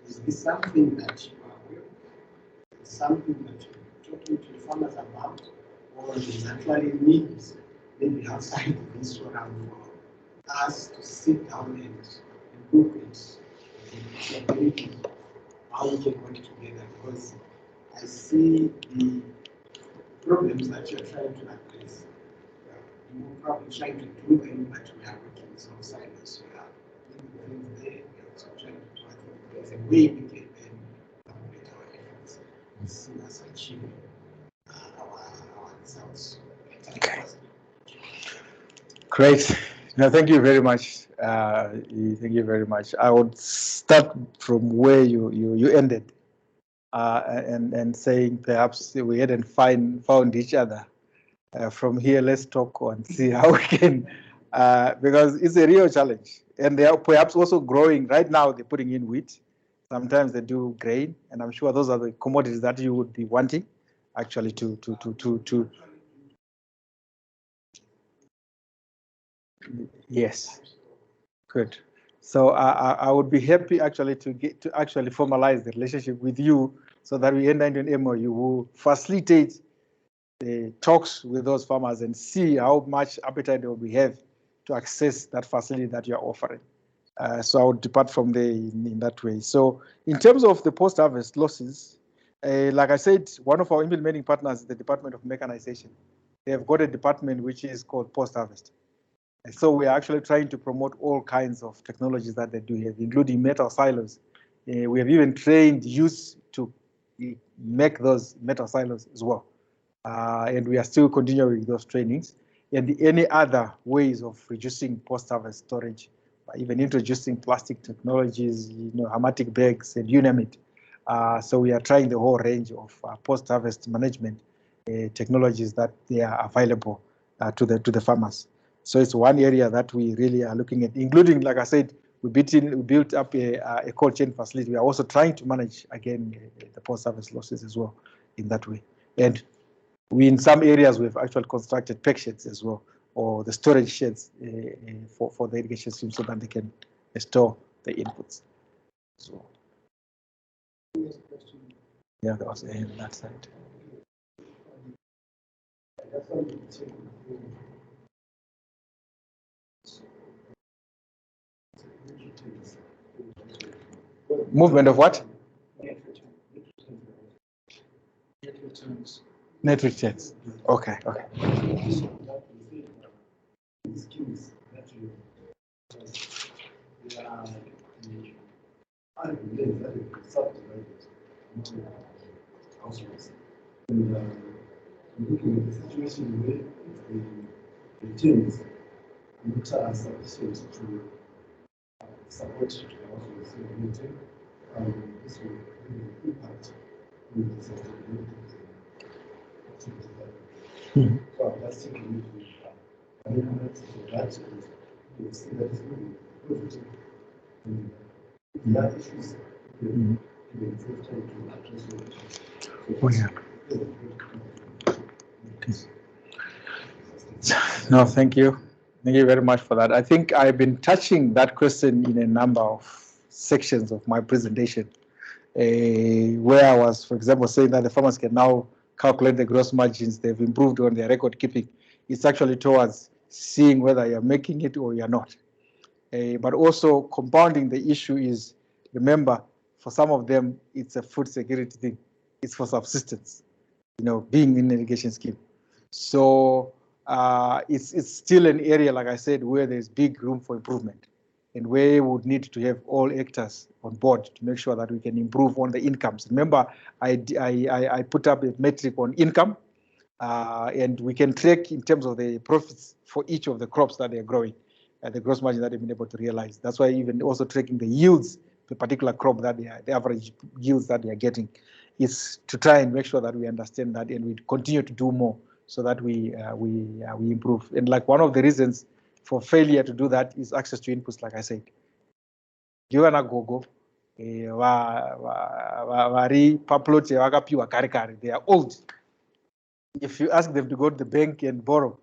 is this something that you are aware of? Is something that you're talking to farmers about, or is actually needs maybe outside this forum for us to sit down and look at the ability of how we can work together? Because I see the problems that you're trying to address. You're probably trying to do them, but we are working in some silos. We are doing things there, we are also trying to do it. There's a way we can then collaborate our efforts and see us achieving our results. Okay. Great. No, thank you very much. Thank you very much. I would start from where you ended, and saying perhaps we hadn't found each other. From here, let's talk and see how we can, because it's a real challenge. And they are perhaps also growing. Right now, they're putting in wheat. Sometimes they do grain, and I'm sure those are the commodities that you would be wanting, actually, to. Yes, good. So I would be happy actually to actually formalize the relationship with you, so that we enter into an MOU who facilitate the talks with those farmers and see how much appetite we have to access that facility that you're offering. So I would depart from there in that way. So in terms of the post-harvest losses, like I said, one of our implementing partners is the Department of Mechanization. They have got a department which is called post-harvest. And so we are actually trying to promote all kinds of technologies that they do here, including metal silos, We have even trained youth to make those metal silos as well. And we are still continuing those trainings. And any other ways of reducing post-harvest storage, even introducing plastic technologies, hermetic bags, and you name it. So we are trying the whole range of post-harvest management technologies that they are available to the farmers. So it's one area that we really are looking at, including, like I said, we built up a cold chain facility. We are also trying to manage, again, the post-harvest losses as well in that way. And we, in some areas, we've actually constructed pack sheds as well, or the storage sheds for the irrigation system so that they can store the inputs. So, yeah, that was on that side. Movement of what? Net returns. Okay, okay. Skills that you are subdivided into households. And looking at the situation where the returns not sufficient to support the households in return, this will really impact on the sustainability of the activity. So that's taking into that you see that is really positive. And that issues to address. Oh, yeah. Okay. No, thank you. Thank you very much for that. I think I've been touching that question in a number of sections of my presentation, where I was, for example, saying that the farmers can now calculate the gross margins they've improved on their record keeping. It's actually towards seeing whether you're making it or you're not. But also compounding the issue is, remember, for some of them, it's a food security thing. It's for subsistence, being in an irrigation scheme. So it's still an area, like I said, where there's big room for improvement, and where we would need to have all actors on board to make sure that we can improve on the incomes. Remember, I put up a metric on income, and we can track in terms of the profits for each of the crops that they're growing, the gross margin that they've been able to realize. That's why even also tracking the yields, the particular crop that the average yields that they are getting, is to try and make sure that we understand that and we continue to do more so that we improve. And like one of the reasons for failure to do that is access to inputs, like I said. They are old. If you ask them to go to the bank and borrow,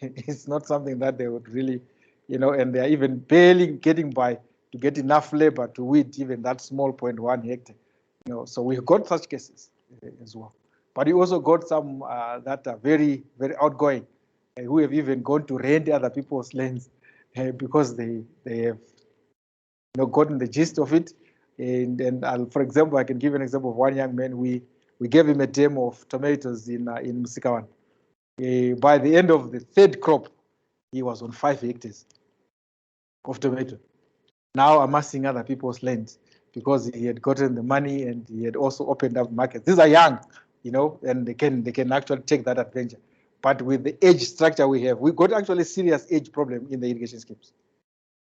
it's not something that they would really, and they are even barely getting by to get enough labor to weed even that small 0.1 hectare. So we've got such cases as well. But you also got some that are very, very outgoing, who have even gone to rent other people's lands because they have gotten the gist of it. And for example, I can give an example of one young man. We gave him a demo of tomatoes in Musikawan. By the end of the third crop, he was on 5 hectares of tomato, now amassing other people's land because he had gotten the money and he had also opened up markets. These are young, and they can actually take that adventure. But with the age structure we have, we got actually a serious age problem in the irrigation schemes,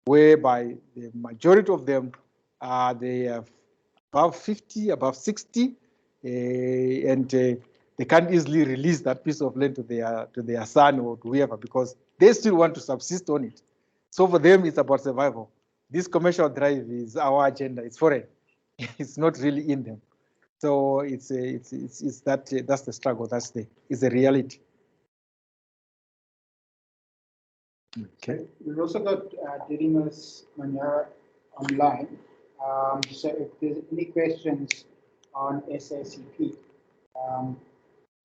whereby the majority of them they have above 50, above 60, and they can't easily release that piece of land to their son or to whoever because they still want to subsist on it. So for them, it's about survival. This commercial drive is our agenda. It's foreign. It's not really in them. So it's that's the struggle. It's the reality. Okay. We've also got Didymus Manyara online. So if there's any questions on SACP,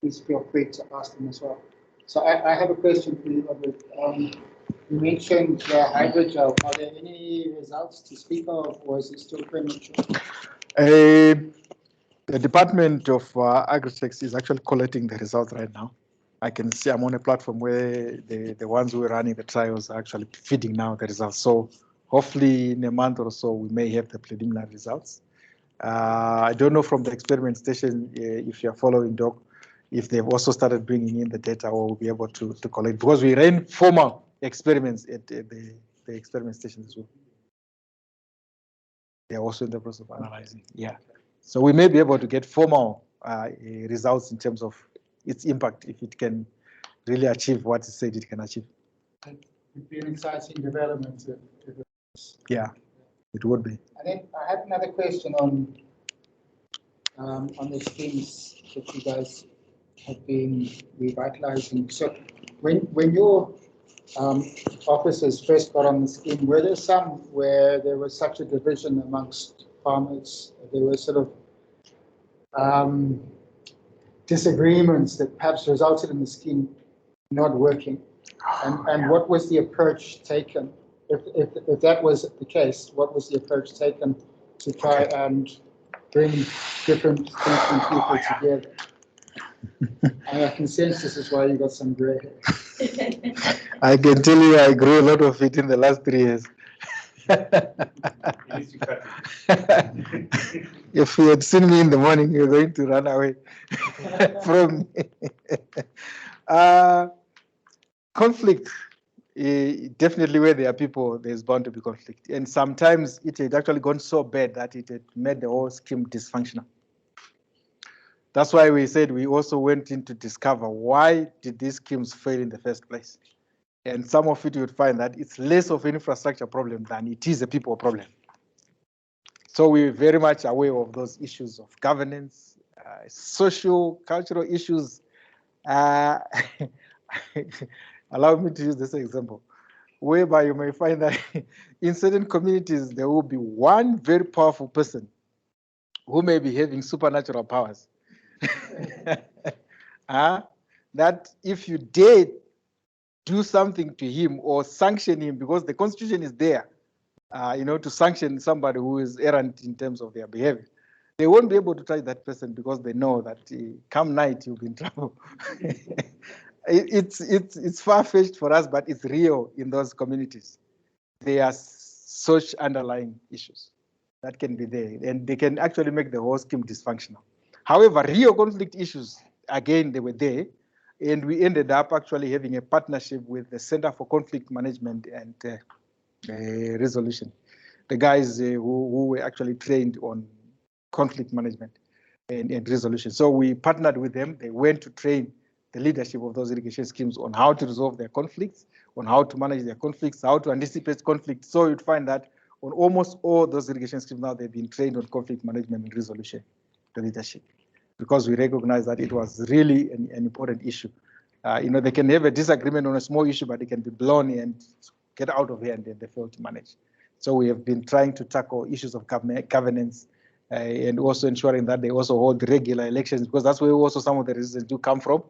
please feel free to ask them as well. So I have a question for you, Robert. You mentioned hydrogel. Are there any results to speak of, or is it still premature? The Department of Agritech is actually collecting the results right now. I can see I'm on a platform where the ones who are running the trials are actually feeding now the results. So hopefully in a month or so, we may have the preliminary results. I don't know from the experiment station if you're following, Doc, if they've also started bringing in the data or we'll be able to collect, because we ran formal experiments at the experiment station as well. They're also in the process of analyzing. Yeah. So we may be able to get formal results in terms of its impact, if it can really achieve what it said it can achieve. It'd be an exciting development. Yeah, it would be. And then I have another question on the schemes that you guys have been revitalizing. So when your officers first got on the scheme, were there some where there was such a division amongst farmers? There were sort of disagreements that perhaps resulted in the scheme not working? And what was the approach taken? If that was the case, what was the approach taken to try and bring different thinking people together? And I can sense this is why you got some gray hair. I can tell you I grew a lot of it in the last 3 years. If you had seen me in the morning, you're going to run away from me. Conflict, definitely where there are people, there's bound to be conflict. And sometimes it had actually gone so bad that it had made the whole scheme dysfunctional. That's why we said we also went in to discover why did these schemes fail in the first place. And some of it you would find that it's less of an infrastructure problem than it is a people problem. So we're very much aware of those issues of governance, social, cultural issues. Allow me to use this example, whereby you may find that in certain communities, there will be one very powerful person who may be having supernatural powers. That if you dare do something to him or sanction him, because the constitution is there, to sanction somebody who is errant in terms of their behavior, they won't be able to touch that person because they know that come night you'll be in trouble. It's far-fetched for us, but it's real in those communities. There are such underlying issues that can be there, and they can actually make the whole scheme dysfunctional. However, real conflict issues, again, they were there, and we ended up actually having a partnership with the Center for Conflict Management and Resolution, the guys who were actually trained on conflict management and resolution. So we partnered with them. They went to train the leadership of those irrigation schemes on how to resolve their conflicts, on how to manage their conflicts, how to anticipate conflicts. So you'd find that on almost all those irrigation schemes now, they've been trained on conflict management and resolution, the leadership, because we recognize that it was really an important issue. They can have a disagreement on a small issue, but it can be blown and get out of hand and they fail to manage. So we have been trying to tackle issues of governance and also ensuring that they also hold regular elections, because that's where also some of the resistance do come from.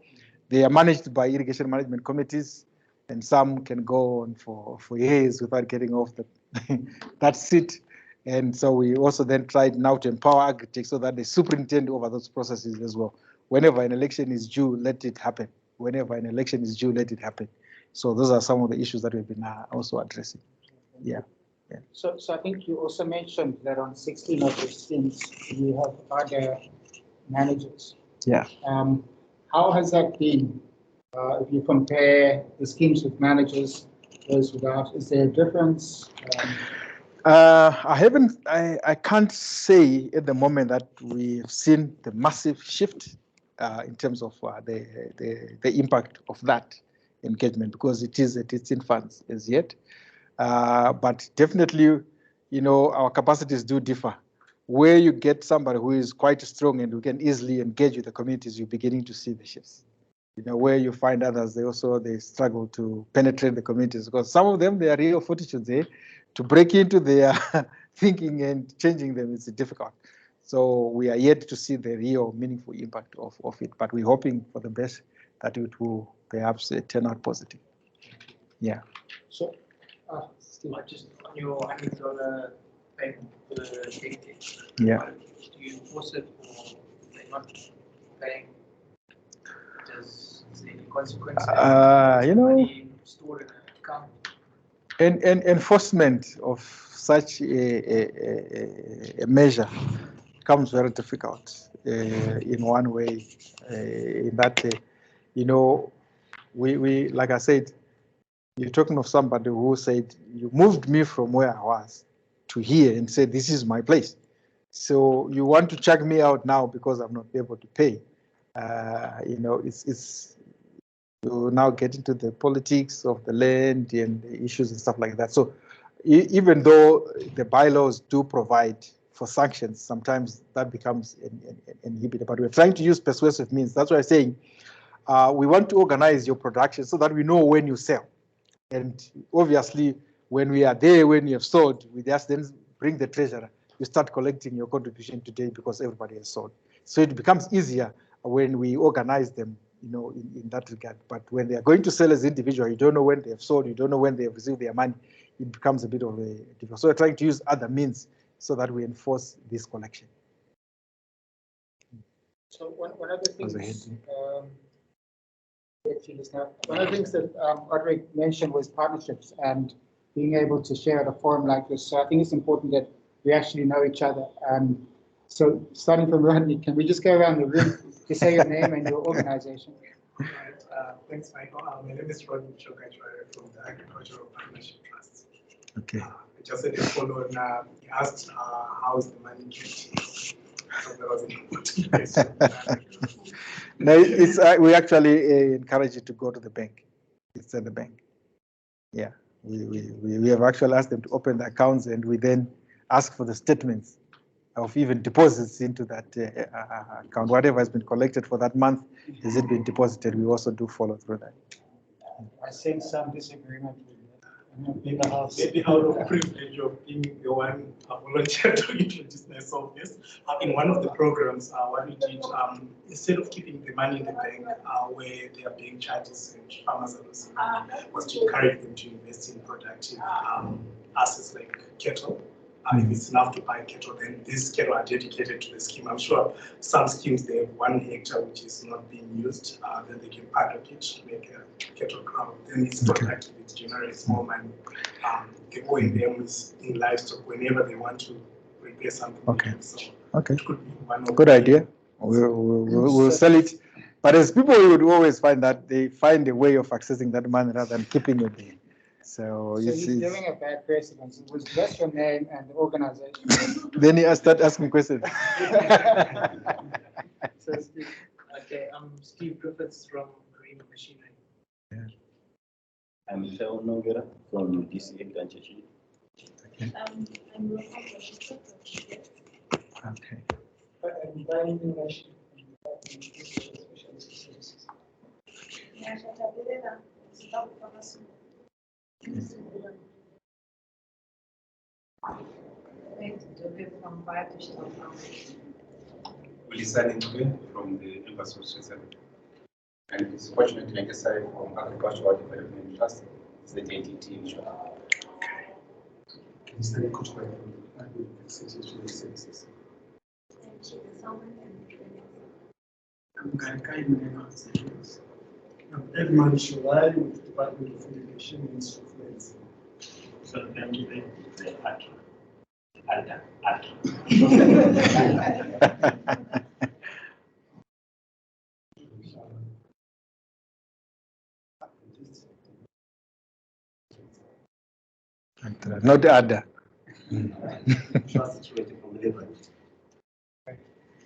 They are managed by irrigation management committees, and some can go on for years without getting off that seat. And so we also then tried now to empower architects so that they superintend over those processes as well. Whenever an election is due, let it happen. Whenever an election is due, let it happen. So those are some of the issues that we've been also addressing. Yeah. Yeah. So I think you also mentioned that on 16 of the schemes, you have other managers. Yeah. How has that been? If you compare the schemes with managers, those without, is there a difference? I can't say at the moment that we've seen the massive shift in terms of the impact of that engagement, because it is at its infancy as yet. But definitely, our capacities do differ. Where you get somebody who is quite strong and who can easily engage with the communities, you're beginning to see the shifts. Where you find others, they struggle to penetrate the communities, because some of them, they are real fortitude there. To break into their thinking and changing them is difficult. So we are yet to see the real meaningful impact of it, but we're hoping for the best, that it will perhaps turn out positive. Yeah. So, just on your $100 payment per hectare. Yeah. Do you force it, or they're not paying? Is there any consequence? Money stored in an account? And enforcement of such a measure becomes very difficult in one way, in that, you know, we, like I said, you're talking of somebody who said, you moved me from where I was to here and said, this is my place. So you want to check me out now because I'm not able to pay. You know, it's you now get into the politics of the land and the issues and stuff like that. So even though the bylaws do provide for sanctions, sometimes that becomes inhibited. But we're trying to use persuasive means. That's why I'm saying we want to organize your production so that we know when you sell. And obviously, when we are there, when you have sold, we just then bring the treasurer. You start collecting your contribution today because everybody has sold. So it becomes easier when we organize them, you know, in that regard. But when they are going to sell as individual, you don't know when they have sold, you don't know when they have received their money. It becomes a bit of a difficult. So we're trying to use other means so that we enforce this collection. So one of the things, one of the things that Audrey mentioned was partnerships and being able to share at a forum like this. So I think it's important that we actually know each other. So starting from Rodney, can we just go around the room to say your name and your organization? Thanks, Michael. My name is Rodney Chokachware from the Agricultural Partnership Trust. Okay. I just said a follow on. He asked how's the money getting. So that was an important question. No, it's we actually encourage you to go to the bank. It's at the bank. Yeah, we have actually asked them to open the accounts, and we then ask for the statements of even deposits into that account. Whatever has been collected for that month, has it been deposited? We also do follow through that. I sense some disagreement with Maybe out of privilege of being the one volunteer to introduce myself. Yes, in one of the programs, what we did, instead of keeping the money in the bank where they are paying charges and farmers are losing money, was to encourage them to invest in productive assets like cattle. If it's enough to buy cattle, then these cattle are dedicated to the scheme. I'm sure some schemes they have 1 hectare which is not being used, then they can paddock it to make a cattle crop. Then it's productive, it generates more money. They go in there in livestock whenever they want to repair something. Okay. So Okay. it could be one of good idea. We'll sell it. But as people would always find that they find a way of accessing that money rather than keeping it there. So you're giving a bad precedent. It was just your name and the organization. Then you start asking questions. So Steve, okay, I'm Steve Griffiths from Green Machinery. Yeah. I'm Michelle Nogera from DCA Ganchachi. Okay. I'm Okay. I'm buying innovation. Listening from the Infrastructure Center. And it's fortunately necessary from Agricultural Development Trust. It's the JTT issue. Can you study coach by institutional services? I'm Garkai Munema. I'm Edmund Shulai with the Department of Irrigation, Ministry of Lands. So then you the Not other.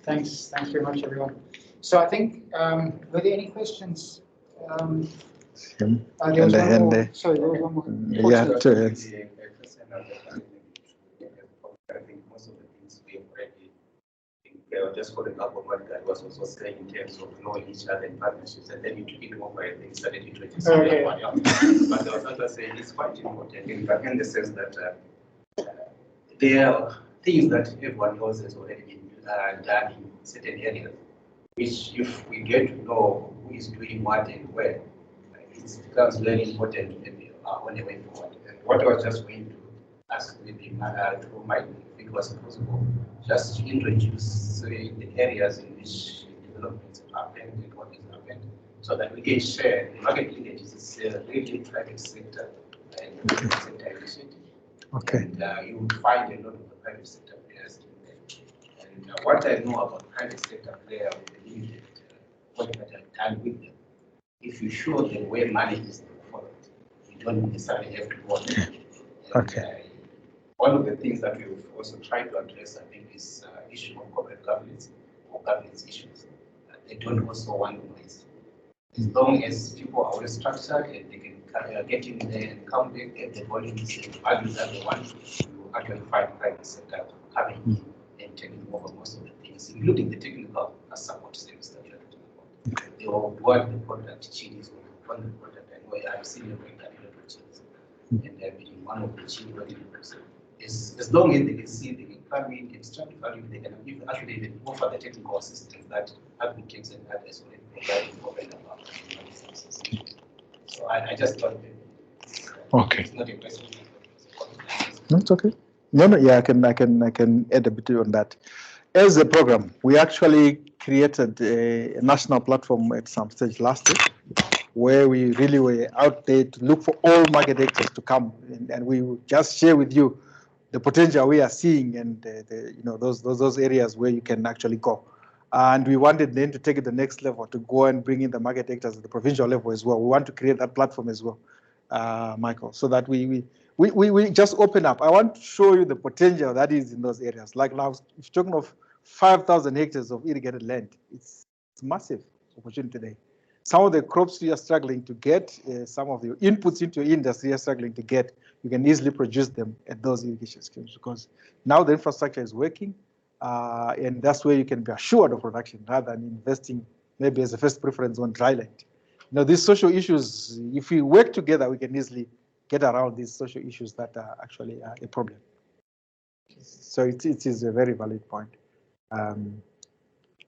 Thanks very much, everyone. So I think, were there any questions? There was one more. Sorry, there was one more. Yeah, two hands. I think most of the things we have already just following up on what God was also saying in terms of knowing each other in partnerships, and then you took it over and then started introducing everyone. But I was also saying it's quite important in the sense that there are things that everyone else has already been done in certain areas, which if we get to know who is doing what and where, it becomes very important on the way forward. And what I was just going to ask maybe through Mike, if it was possible, just to introduce the areas in which developments have happened and what has happened, so that we can share. The market linkage is really private sector and private sector initiative. Okay. And you will find a lot of the private sector players in there. And what I know about private sector players with the limited work that I've done with them, if you show them where money is for it, you don't necessarily have to go on it. Okay. One of the things that we've also tried to address, I think, is issue of corporate governance or governance issues. They don't also want noise. As long as people are well structured and they can get in there and come back, get the volumes and values that they want, you will actually find private sector coming in and taking over most of the things, including the technical support service that you're talking about. They will want the product changes or want the product. I know I've seen a very changes, and they've been one of the chief workers. As long as they can see they can come in, extract value, they can even actually even offer the technical assistance that advocates and others already provide for better services. So I just thought that Okay. It's not a question. That's okay. No, yeah, I can add a bit on that. As a program, we actually created a national platform at some stage last year, where we really were out there to look for all market actors to come, and we will just share with you the potential we are seeing and those areas where you can actually go. And we wanted then to take it the next level, to go and bring in the market actors at the provincial level as well. We want to create that platform as well, Michael, so that we just open up. I want to show you the potential that is in those areas. Like now, if you're talking of 5,000 hectares of irrigated land, it's massive opportunity there. Some of the crops you are struggling to get, some of the inputs into your industry you are struggling to get, you can easily produce them at those irrigation schemes, because now the infrastructure is working, and that's where you can be assured of production rather than investing maybe as a first preference on dry land. These social issues, if we work together, we can easily get around these social issues that are actually a problem. So it is a very valid point.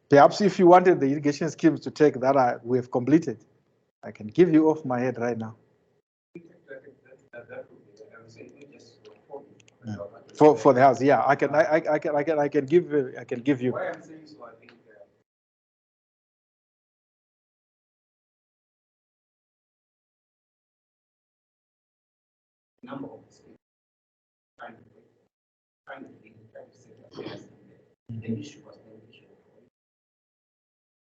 Perhaps if you wanted the irrigation schemes to take that we have completed, I can give you off my head right now. For the house, yeah, I can give you. Why I'm saying so, I think number of schemes trying to the issue was the issue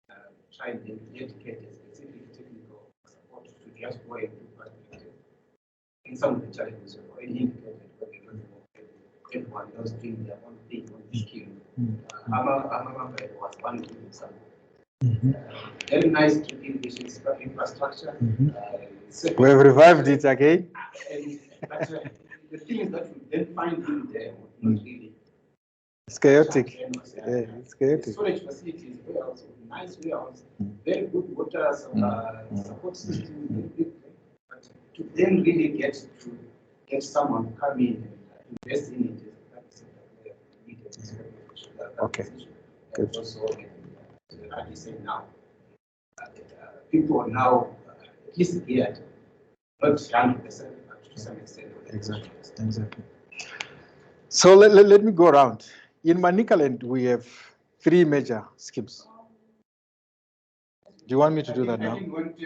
of trying to educate a specific technical support to just go and do practical. In some of the challenges are already indicated, but everyone else doing their own thing on the scheme. It was one good example. Very nice to irrigation infrastructure. We have revived it again. But the thing is that we then find in there, not really. It's chaotic. Yeah, it's chaotic. The storage facilities, warehouse, nice warehouse, very good water support system, very big. But to then really get someone to come in and invest in it, okay. Good. Also, like you say now, people are now at least geared, not 100%, but to some extent. Exactly. So let me go around. In Manicaland, we have 3 major schemes. Do you want me to do that now? I didn't want to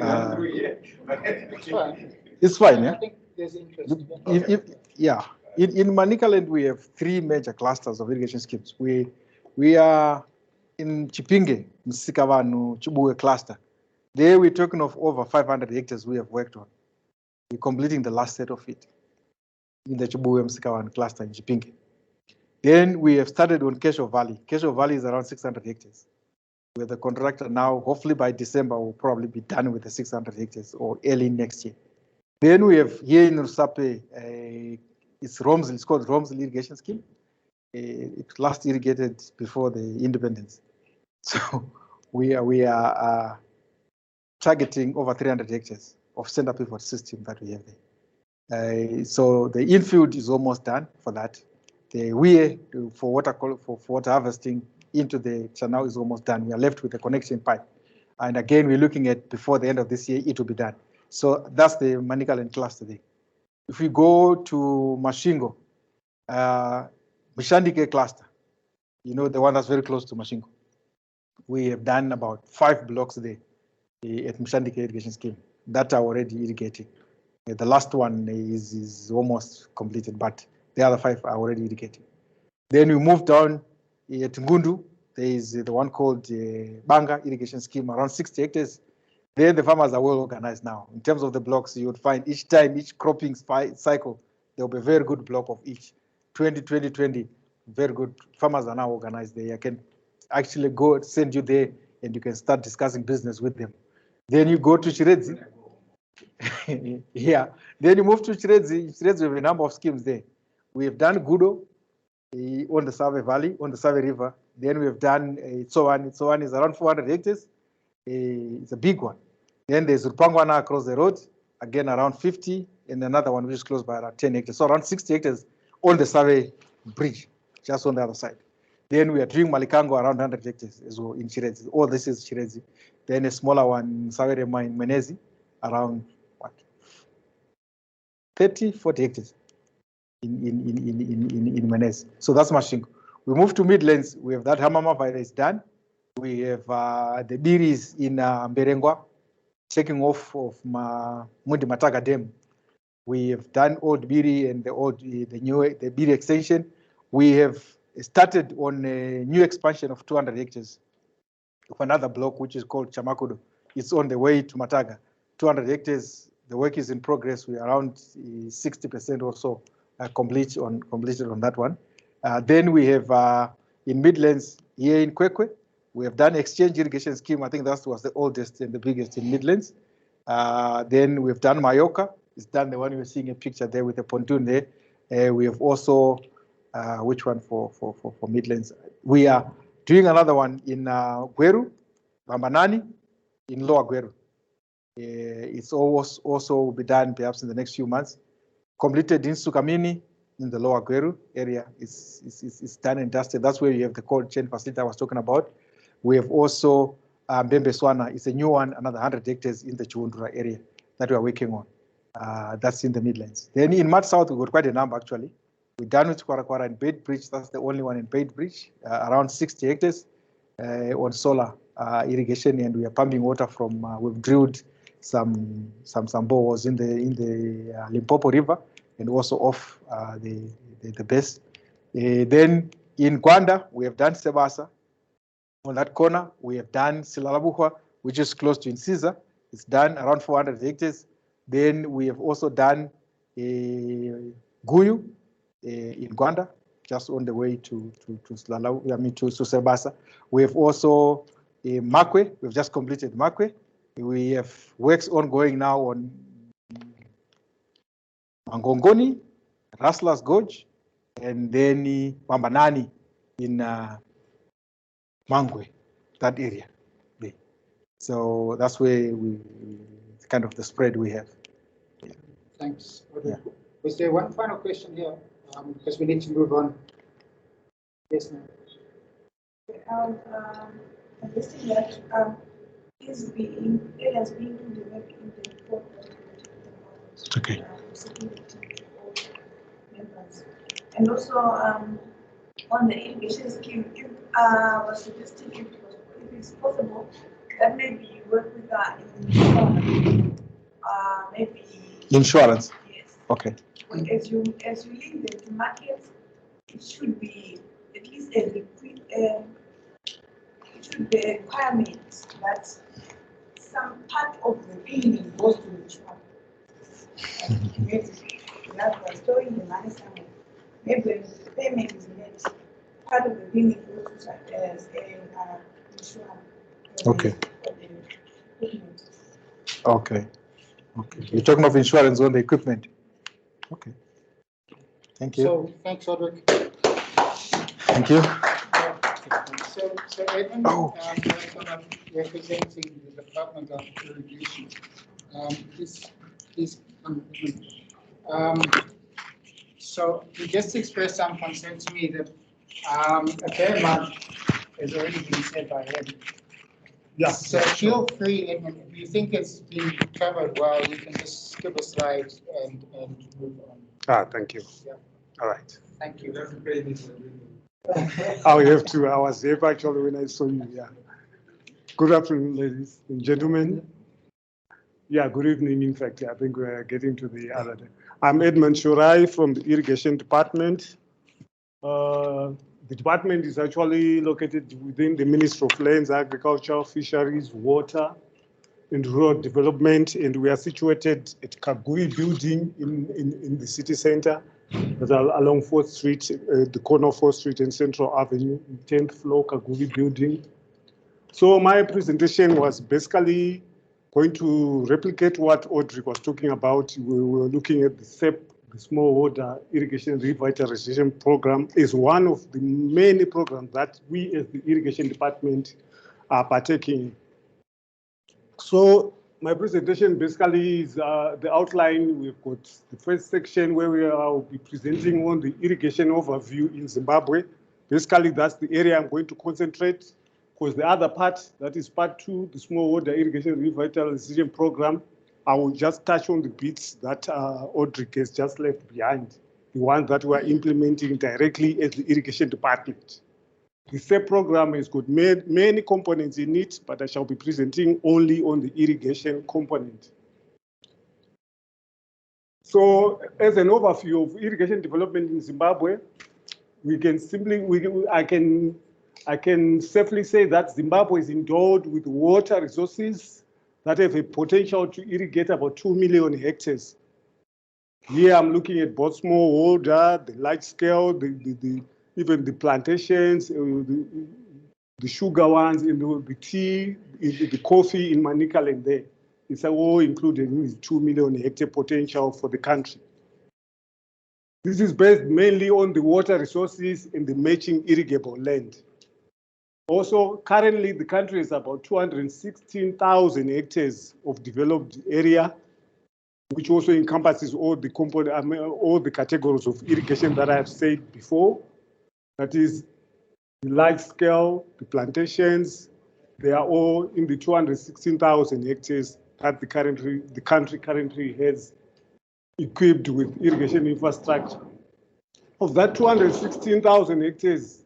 run through here, but It's fine. It's fine, yeah? I think there's interest. In Manicaland, we have 3 major clusters of irrigation schemes. We are in Chipinge, Msikavanu, Chibuwe cluster. There we're talking of over 500 hectares we have worked on. We're completing the last set of it in the Chibuwe Msikavanu cluster in Chipinge. Then we have started on Kesho Valley. Kesho Valley is around 600 hectares. We're the contractor now. Hopefully by December, we'll probably be done with the 600 hectares or early next year. Then we have here in Rusape, it's called Romsel Irrigation Scheme. It last irrigated before the independence. So we are targeting over 300 hectares of center pivot system that we have there. So the infield is almost done for that. The weir for water harvesting into the channel is almost done. We are left with the connection pipe. And again, we're looking at before the end of this year, it will be done. So that's the Manicaland cluster there. If we go to Mashingo, Mishandike cluster, the one that's very close to Mashingo. We have done about 5 blocks there at Mishandike irrigation scheme that are already irrigating. The last one is almost completed, but the other 5 are already irrigated. Then we move down to Ngundu. There is the one called Banga irrigation scheme, around 60 hectares. There the farmers are well organized now. In terms of the blocks, you would find each time, each cropping cycle, there will be a very good block of each. 20, very good. Farmers are now organized there. I can actually go send you there and you can start discussing business with them. Then you go to Chiredzi. Yeah. Then you move to Chiredzi. Chiredzi, we have a number of schemes there. We have done Gudo on the Save Valley, on the Save River. Then we have done Tsowani. Tsowani is around 400 hectares. It's a big one. Then there's Rupangwana across the road, again around 50, and another one which is close by around 10 hectares. So around 60 hectares on the Save Bridge, just on the other side. Then we are doing Malikango around 100 hectares as well in Chiredzi. All this is Chiredzi. Then a smaller one in Sawerema in Menezi, around what? 30, 40 hectares in Menezi. So that's Mashingo. We move to Midlands. We have that Hamama Valley is done. We have the Biris in Mberengwa, checking off of Mundi Mataga Dam. We have done Old Biri and the Biri extension. We have started on a new expansion of 200 hectares of another block, which is called Chamakudo. It's on the way to Mataga. 200 hectares, the work is in progress. We are around 60% or so completed on that one. Then we have in Midlands, here in Kwekwe, we have done exchange irrigation scheme. I think that was the oldest and the biggest in Midlands. Then we've done Mayoka. It's done the one you're seeing a picture there with the pontoon there. We have also, which one for Midlands? We are doing another one in Gweru, Bambanani, in Lower Gweru. It's also will be done perhaps in the next few months. Completed in Sukamini in the Lower Gweru area. It's done and dusted. That's where you have the cold chain facility I was talking about. We have also Mbembe Swana. It's a new one, another 100 hectares in the Chiwundura area that we are working on. That's in the Midlands. Then in Mad South, we've got quite a number actually. We're done with Kwarakwara and Bait Bridge. That's the only one in Bait Bridge, around 60 hectares on solar irrigation, and we are pumping water from. We've drilled some boreholes in the Limpopo River and also off the base. Then in Gwanda, we have done Sebasa. On that corner, we have done Silalabuhwa, which is close to Insiza. It's done around 400 hectares. Then we have also done Guyu in Gwanda, just on the way to Sebasa. We have also Makwe. We've just completed Makwe. We have works ongoing now on Mangongoni, Raslas Gorge, and then Bambanani in Mangwe, that area. So that's where we kind of the spread we have. Yeah. Thanks. Yeah. Was there one final question here? Because we need to move on. Yes, ma'am. Understanding that it has been developed in the report. Okay. Security members. And also on the irrigation scheme, if was suggesting if it's possible that maybe you work with maybe Insurance. Yes. Okay. As you link them to markets, it should be at least it should be a requirement that some part of the billing goes to insurance. Maybe that by storing the money somewhere. Maybe when the payment is made, part of the billing goes to insurance. Okay. Okay. Okay. You're talking of insurance on the equipment. Okay. Thank you. So thanks, Roderick. Thank you. So Edmund, representing the Department of Irrigation. So he just expressed some concern to me that a fair amount has already been said by him. Yeah. So feel free, Edmund, if you think it's been covered well, you can just skip a slide and move on. Thank you. Yeah. All right. Thank you. I have to. I was here actually when I saw you. Yeah. Good afternoon, ladies and gentlemen. Yeah, good evening. In fact, I think we're getting to the other day. I'm Edmund Shurai from the Irrigation Department. The department is actually located within the Ministry of Lands, Agriculture, Fisheries, Water, and Rural Development, and we are situated at Kagui Building in the city center, along 4th Street, the corner of 4th Street and Central Avenue, 10th floor, Kagui Building. So my presentation was basically going to replicate what Audrey was talking about. We were looking at the SEP, the Smallholder Irrigation Revitalisation Program, is one of the many programs that we as the Irrigation Department are partaking in. So my presentation basically is the outline. We've got the first section where we will be presenting on the irrigation overview in Zimbabwe. Basically, that's the area I'm going to concentrate, because the other part, that is part 2, the Smallholder Irrigation Revitalization Program, I will just touch on the bits that Audrey has just left behind, the ones that we are implementing directly as the Irrigation Department. The SEP program has got many components in it, but I shall be presenting only on the irrigation component. So as an overview of irrigation development in Zimbabwe, we can simply, I can safely say that Zimbabwe is endowed with water resources that have a potential to irrigate about 2 million hectares. Here I'm looking at both smallholder, the large scale, even the plantations, the sugar ones, and the tea, the coffee in Manicaland there. It's all included in the 2 million hectare potential for the country. This is based mainly on the water resources and the matching irrigable land. Also, currently the country is about 216,000 hectares of developed area, which also encompasses all the all the categories of irrigation that I have said before. That is the large scale, the plantations, they are all in the 216,000 hectares that the country currently has equipped with irrigation infrastructure. Of that 216,000 hectares,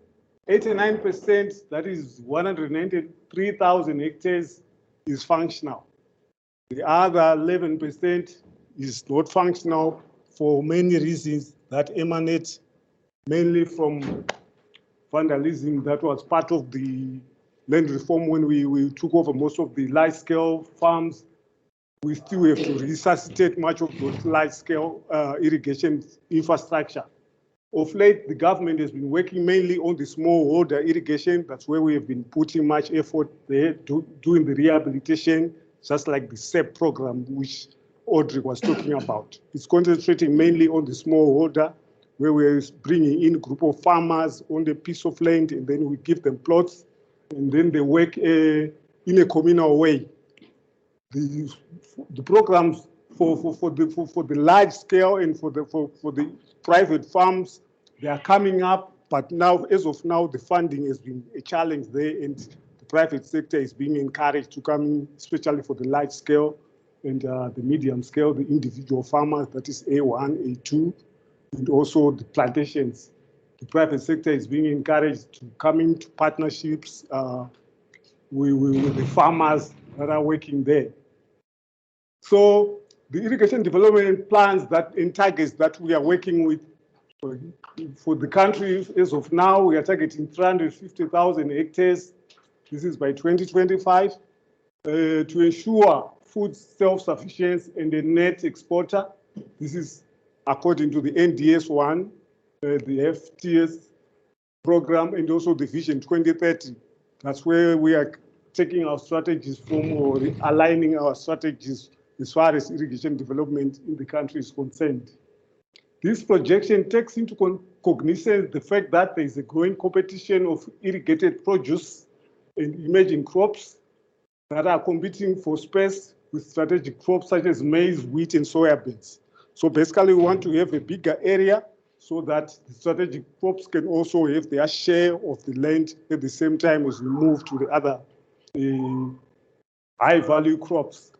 89%, that is 193,000 hectares, is functional. The other 11% is not functional for many reasons that emanate mainly from vandalism that was part of the land reform when we took over most of the large-scale farms. We still have to resuscitate much of those large-scale irrigation infrastructure. Of late, the government has been working mainly on the smallholder irrigation. That's where we have been putting much effort there, doing the rehabilitation, just like the SEP program, which Audrey was talking about. It's concentrating mainly on the smallholder, where we're bringing in a group of farmers on a piece of land, and then we give them plots, and then they work in a communal way. The programs for the large scale and for the private farms, they are coming up, but now, as of now, the funding has been a challenge there, and the private sector is being encouraged to come in, especially for the large scale and the medium scale, the individual farmers, that is A1, A2, and also the plantations. The private sector is being encouraged to come into partnerships with the farmers that are working there. So the irrigation development plans and targets that we are working with for the country, as of now, we are targeting 350,000 hectares. This is by 2025 to ensure food self-sufficiency and a net exporter. This is according to the NDS1, the FTS program, and also the Vision 2030. That's where we are taking our strategies from, or aligning our strategies as far as irrigation development in the country is concerned. This projection takes into cognizance the fact that there is a growing competition of irrigated produce and emerging crops that are competing for space with strategic crops such as maize, wheat, and soybeans. So basically, we want to have a bigger area so that the strategic crops can also have their share of the land at the same time as we move to the other high-value crops.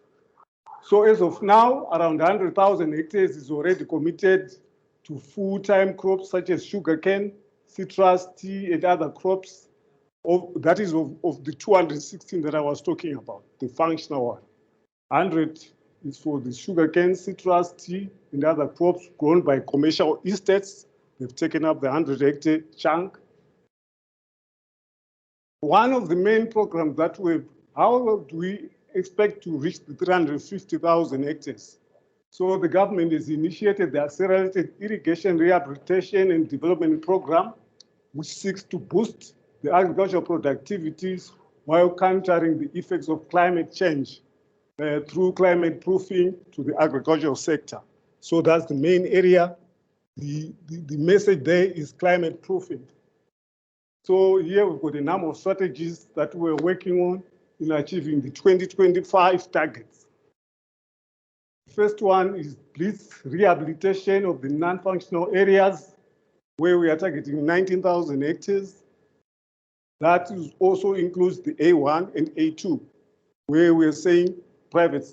So as of now, around 100,000 hectares is already committed to full-time crops such as sugarcane, citrus, tea, and other crops. That is of the 216 that I was talking about, the functional one. 100 is for the sugarcane, citrus, tea, and other crops grown by commercial estates. They've taken up the 100-hectare chunk. One of the main programs that how do we expect to reach the 350,000 hectares? So the government has initiated the Accelerated Irrigation Rehabilitation and Development Program, which seeks to boost the agricultural productivities while countering the effects of climate change through climate proofing to the agricultural sector. So that's the main area. The message there is climate proofing. So here we've got a number of strategies that we're working on in achieving the 2025 targets. First one is blitz rehabilitation of the non-functional areas, where we are targeting 19,000 hectares. That also includes the A1 and A2, where we're saying private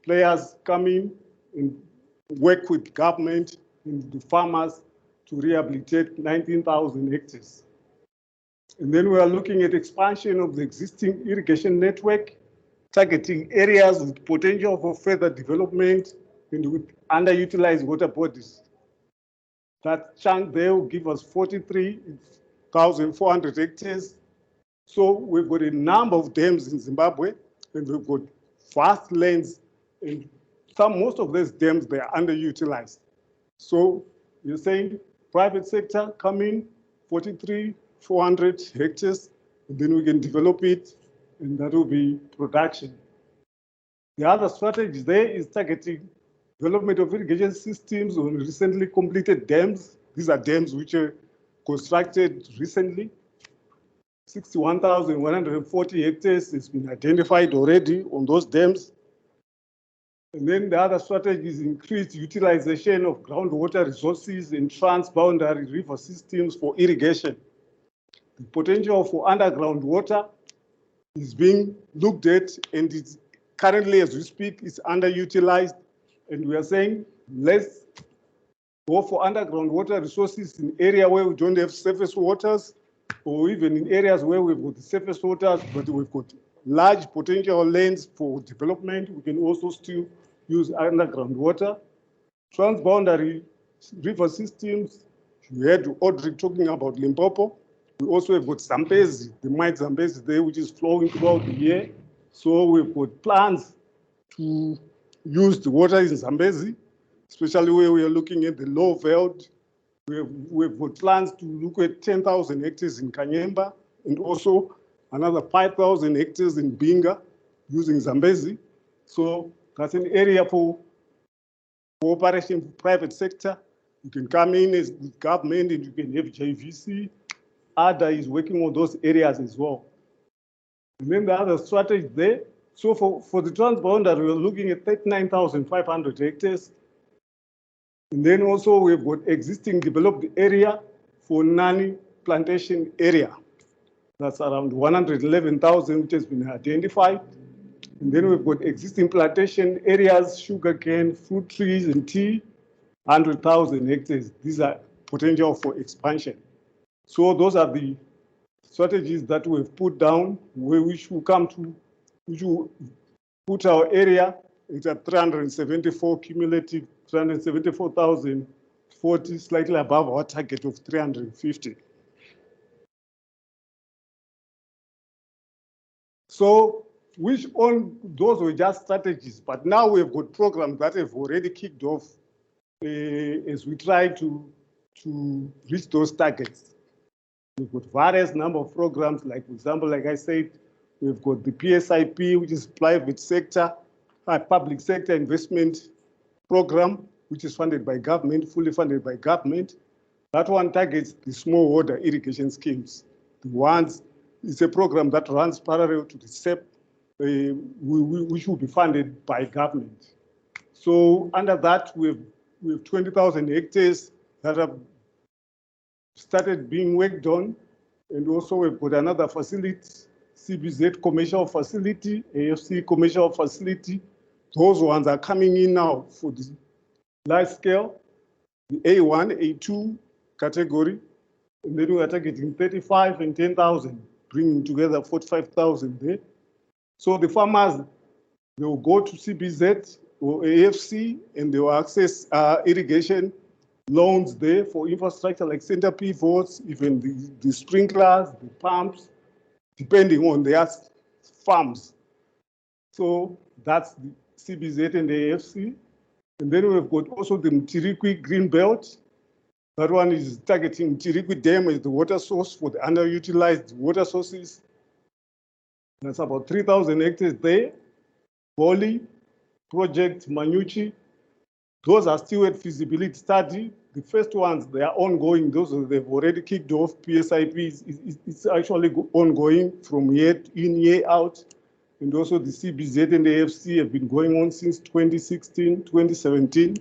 players come in and work with government and the farmers to rehabilitate 19,000 hectares. And then we are looking at expansion of the existing irrigation network, targeting areas with potential for further development and with underutilized water bodies. That chunk there will give us 43,400 hectares. So we've got a number of dams in Zimbabwe, and we've got vast lands, and most of those dams, they are underutilized. So you're saying private sector come in, 43,400 hectares, and then we can develop it, and that will be production. The other strategy there is targeting development of irrigation systems on recently completed dams. These are dams which are constructed recently. 61,140 hectares has been identified already on those dams. And then the other strategy is increased utilization of groundwater resources and transboundary river systems for irrigation. The potential for underground water is being looked at, and it's currently, as we speak, is underutilized. And we are saying, let's go for underground water resources in area where we don't have surface waters, or even in areas where we've got the surface waters, but we've got large potential lands for development. We can also still use underground water. Transboundary river systems, you heard Audrey talking about Limpopo. We also have got Zambezi, the Might Zambezi there, which is flowing throughout the year. So we've got plans to use the water in Zambezi, especially where we are looking at the low veld. We've got plans to look at 10,000 hectares in Kanyemba, and also another 5,000 hectares in Binga using Zambezi. So that's an area for cooperation with private sector. You can come in as with government, and you can have JVC. ADA is working on those areas as well. And then the other strategy there, so for the transboundary, we're looking at 39,500 hectares. And then also we've got existing developed area for Nani plantation area. That's around 111,000, which has been identified. And then we've got existing plantation areas, sugarcane, fruit trees, and tea, 100,000 hectares. These are potential for expansion. So those are the strategies that we've put down, which will come to, which will put our area at 374 cumulative, 374,040, slightly above our target of 350. So those were just strategies, but now we've got programs that have already kicked off as we try to reach those targets. We've got various number of programs, like for example, like I said, we've got the PSIP, which is private sector, public sector investment program, which is funded by government, fully funded by government. That one targets the smallholder irrigation schemes. It's a program that runs parallel to the SEP, which will be funded by government. So under that, we have 20,000 hectares that have started being worked on, and also we've got another facility, CBZ commercial facility, AFC commercial facility. Those ones are coming in now for the large scale, the A1, A2 category, and then we are targeting 35 and 10,000, bringing together 45,000 there. So the farmers, they will go to CBZ or AFC, and they will access irrigation loans there for infrastructure like center pivots, even the sprinklers, the pumps, depending on their farms. So that's the CBZ and the AFC. And then we've got also the Mtirikwi Green Belt. That one is targeting Mtirikwi Dam as the water source for the underutilized water sources. That's about 3,000 hectares there. Boli, Project Manyuchi, those are still at feasibility study. The first ones, they are ongoing. Those they've already kicked off. PSIP it's actually ongoing from year in, year out. And also the CBZ and the AFC have been going on since 2016, 2017.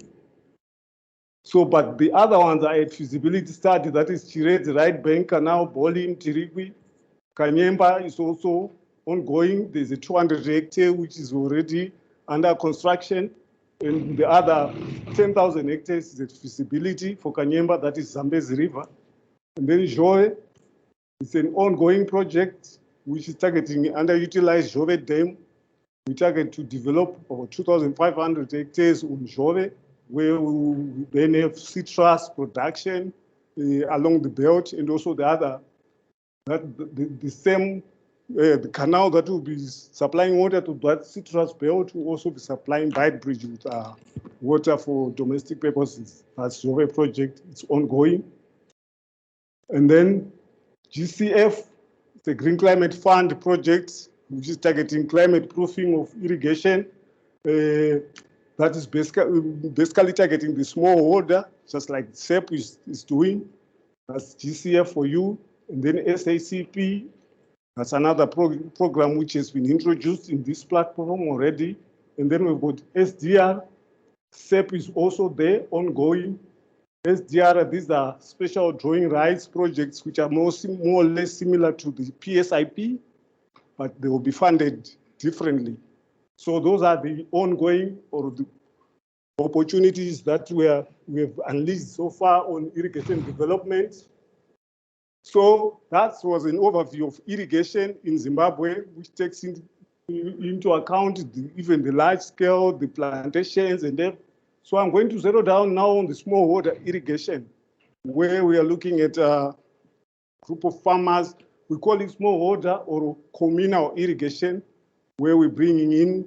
So, but the other ones are at feasibility study. That is Chirezi, Right Bank Canal, Boli, Mtirikwi. Kanyemba is also ongoing. There's a 200 hectare which is already under construction. And the other 10,000 hectares is at feasibility for Kanyemba, that is Zambezi River. And then Jove, it's an ongoing project which is targeting underutilized Jove Dam. We target to develop over 2,500 hectares on Jove, where we then have citrus production along the belt, and also the other, the same the canal that will be supplying water to that citrus belt will also be supplying Beitbridge with water for domestic purposes. That's Jove project, it's ongoing. And then GCF, the Green Climate Fund project, which is targeting climate proofing of irrigation. That is basically targeting the smallholder, just like SEP is doing. That's GCF for you. And then SACP, that's another program which has been introduced in this platform already. And then we've got SDR. SEP is also there, ongoing. SDR, these are special drawing rights projects which are more or less similar to the PSIP, but they will be funded differently. So those are the ongoing or the opportunities that we have unleashed so far on irrigation development. So that was an overview of irrigation in Zimbabwe, which takes into account even the large scale, the plantations and everything. So I'm going to zero down now on the smallholder irrigation, where we are looking at a group of farmers. We call it smallholder or communal irrigation, where we're bringing in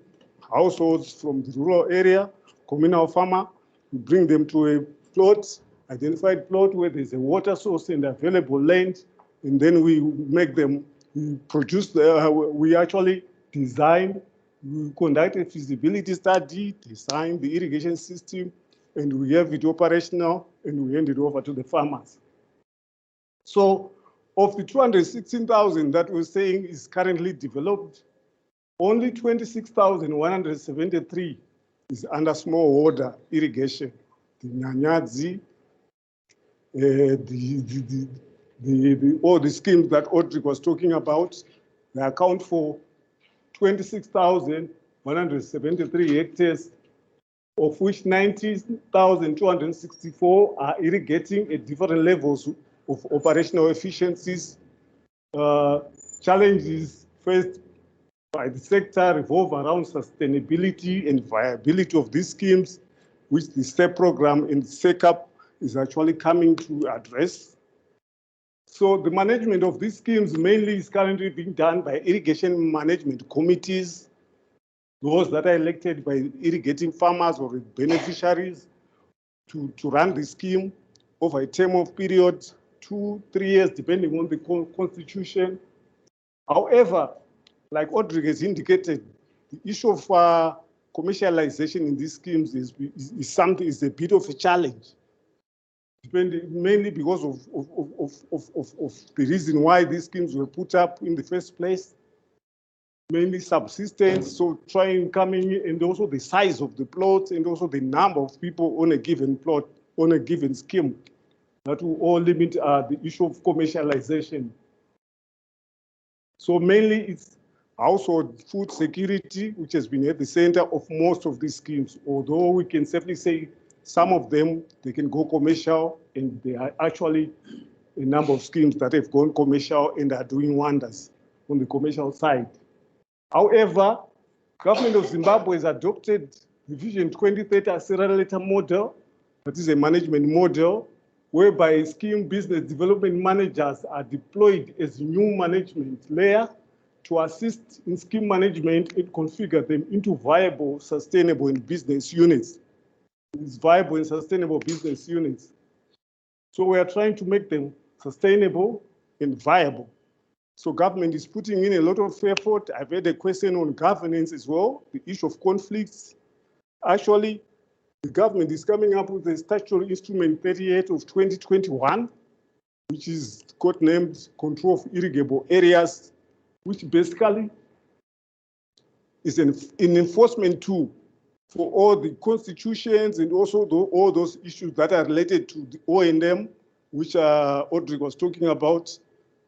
households from the rural area, communal farmer. We bring them to a plot, identified plot where there's a water source and available land, and then we make them, we produce, we actually design, we conduct a feasibility study, design the irrigation system, and we have it operational, and we hand it over to the farmers. So of the 216,000 that we're saying is currently developed, only 26,173 is under smallholder irrigation. The Nyanyadzi, all the schemes that Audrey was talking about, they account for 26,173 hectares, of which 19,264 are irrigating at different levels of operational efficiencies. Challenges faced by the sector revolve around sustainability and viability of these schemes, which the STEP program and SECAP is actually coming to address. So the management of these schemes mainly is currently being done by irrigation management committees, those that are elected by irrigating farmers or beneficiaries to run the scheme over a term of period, 2-3 years, depending on the constitution. However, like Audrey has indicated, the issue of commercialization in these schemes is a bit of a challenge, mainly because of the reason why these schemes were put up in the first place, mainly subsistence, so coming in, and also the size of the plots, and also the number of people on a given plot, on a given scheme. That will all limit the issue of commercialization. So mainly it's household food security, which has been at the center of most of these schemes, although we can safely say some of them, they can go commercial, and there are actually a number of schemes that have gone commercial and are doing wonders on the commercial side. However, government of Zimbabwe has adopted the Vision 2030 accelerator model, that is a management model whereby scheme business development managers are deployed as new management layer to assist in scheme management and configure them into viable, sustainable and business units. It's viable and sustainable business units. So we are trying to make them sustainable and viable. So government is putting in a lot of effort. I've had a question on governance as well, the issue of conflicts. Actually, the government is coming up with the statutory instrument 38 of 2021, which is codenamed Control of Irrigable Areas, which basically is an enforcement tool for all the constitutions and also all those issues that are related to the O&M, which Audrey was talking about.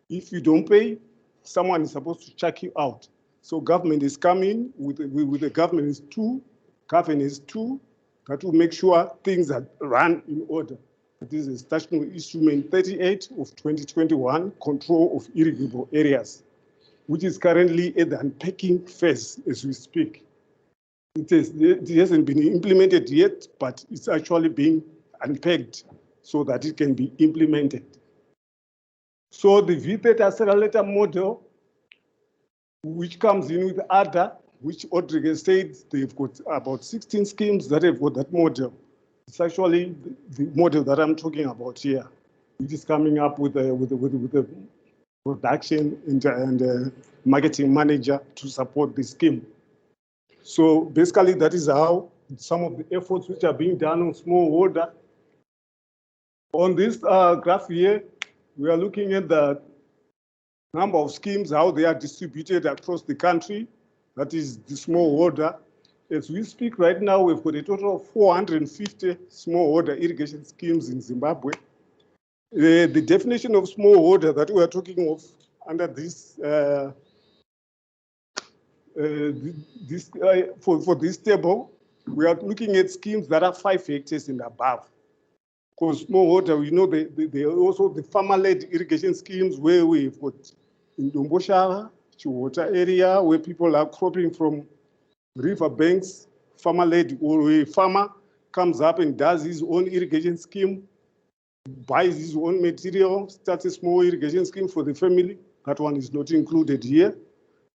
If you don't pay, someone is supposed to check you out. So government is coming with the governance tool that will make sure things are run in order. This is Statutory Instrument 38 of 2021, Control of Irrigable Areas, which is currently at the unpacking phase as we speak. It hasn't been implemented yet, but it's actually being unpacked so that it can be implemented. So the V30 accelerator model, which comes in with ADA, which Audrey said they've got about 16 schemes that have got that model. It's actually the model that I'm talking about here, which is coming up with the production and marketing manager to support the scheme. So basically, that is how some of the efforts which are being done on smallholder. On this graph here, we are looking at the number of schemes, how they are distributed across the country. That is the smallholder. As we speak right now, we've got a total of 450 smallholder irrigation schemes in Zimbabwe. The definition of smallholder that we are talking of under this for this table, we are looking at schemes that are 5 hectares and above. Because smallholder, we know they are also the farmer-led irrigation schemes where we've got in Dombosha, Chiwota area, where people are cropping from river banks, farmer-led, or a farmer comes up and does his own irrigation scheme, buys his own material, starts a small irrigation scheme for the family. That one is not included here.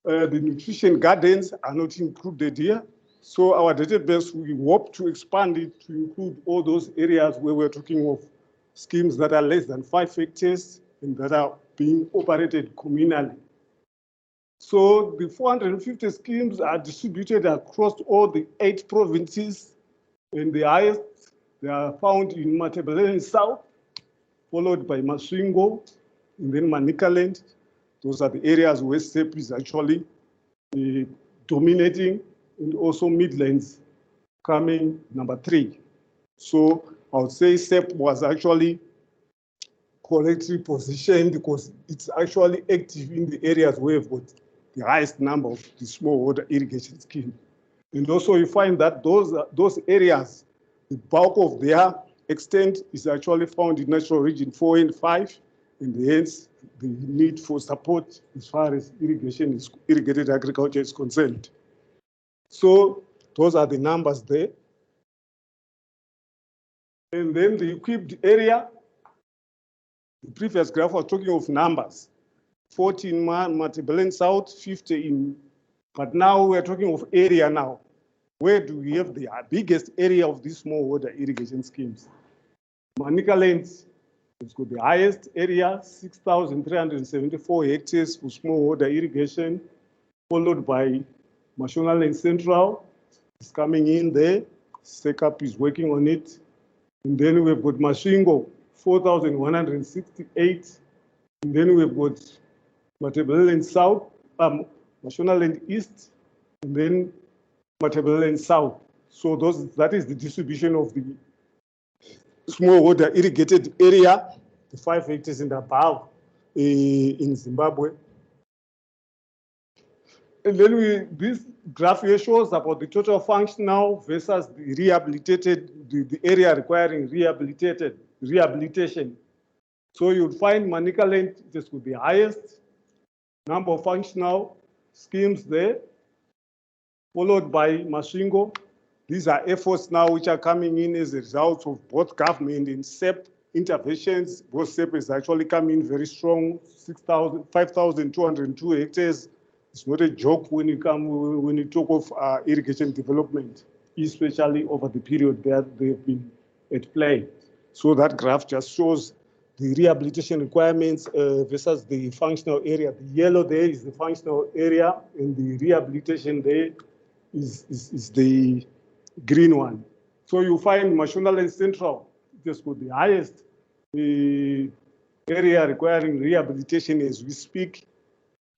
The nutrition gardens are not included here. So our database, we hope to expand it to include all those areas where we're talking of schemes that are less than 5 hectares and that are being operated communally. So the 450 schemes are distributed across all the 8 provinces, and the highest, they are found in Matabeleland South, followed by Masvingo, and then Manicaland. Those are the areas where SEP is actually dominating, and also Midlands coming number 3. So I would say SEP was actually correctly positioned because it's actually active in the areas where we've got the highest number of the smallholder irrigation scheme. And also you find that those areas, the bulk of their extent is actually found in Natural Region 4 and 5, and hence the need for support as far as irrigated agriculture is concerned. So those are the numbers there. And then the equipped area, the previous graph was talking of numbers. 14 in Matabeleland South, 50 in, but now we're talking of area now. Where do we have the biggest area of these smallholder irrigation schemes? Manicaland has got the highest area, 6,374 hectares for smallholder irrigation, followed by Mashonaland Central is coming in there. SECAP is working on it. And then we've got Masvingo, 4,168. And then we've got Matabeleland South, Mashonaland East, and then Matabeleland South. So that is the distribution of the smallholder irrigated area, the 5 hectares and above in Zimbabwe. And then this graph here shows about the total functional versus the rehabilitated, the area requiring rehabilitation. So you'll find Manicaland just with the highest number of functional schemes there, followed by Masvingo, These are efforts now which are coming in as a result of both government and SEP interventions. Both SEP is actually coming in very strong, 5,202 hectares. It's not a joke when you talk of irrigation development, especially over the period that they've been at play. So that graph just shows the rehabilitation requirements versus the functional area. The yellow there is the functional area, and the rehabilitation there is the green one. So you find Mashonaland Central just got the highest area requiring rehabilitation as we speak,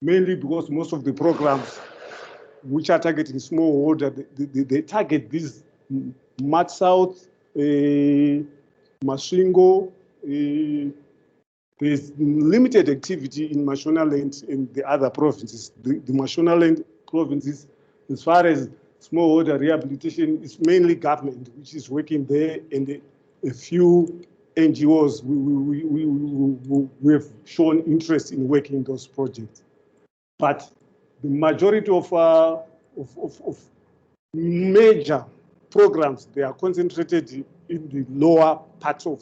mainly because most of the programs which are targeting smallholder, they target these Mat South, Masvingo. There's limited activity in Mashonaland in the other provinces. The Mashonaland provinces, as far as smallholder rehabilitation, is mainly government which is working there, and a few NGOs we have shown interest in working those projects. But the majority of major programs, they are concentrated in the lower parts of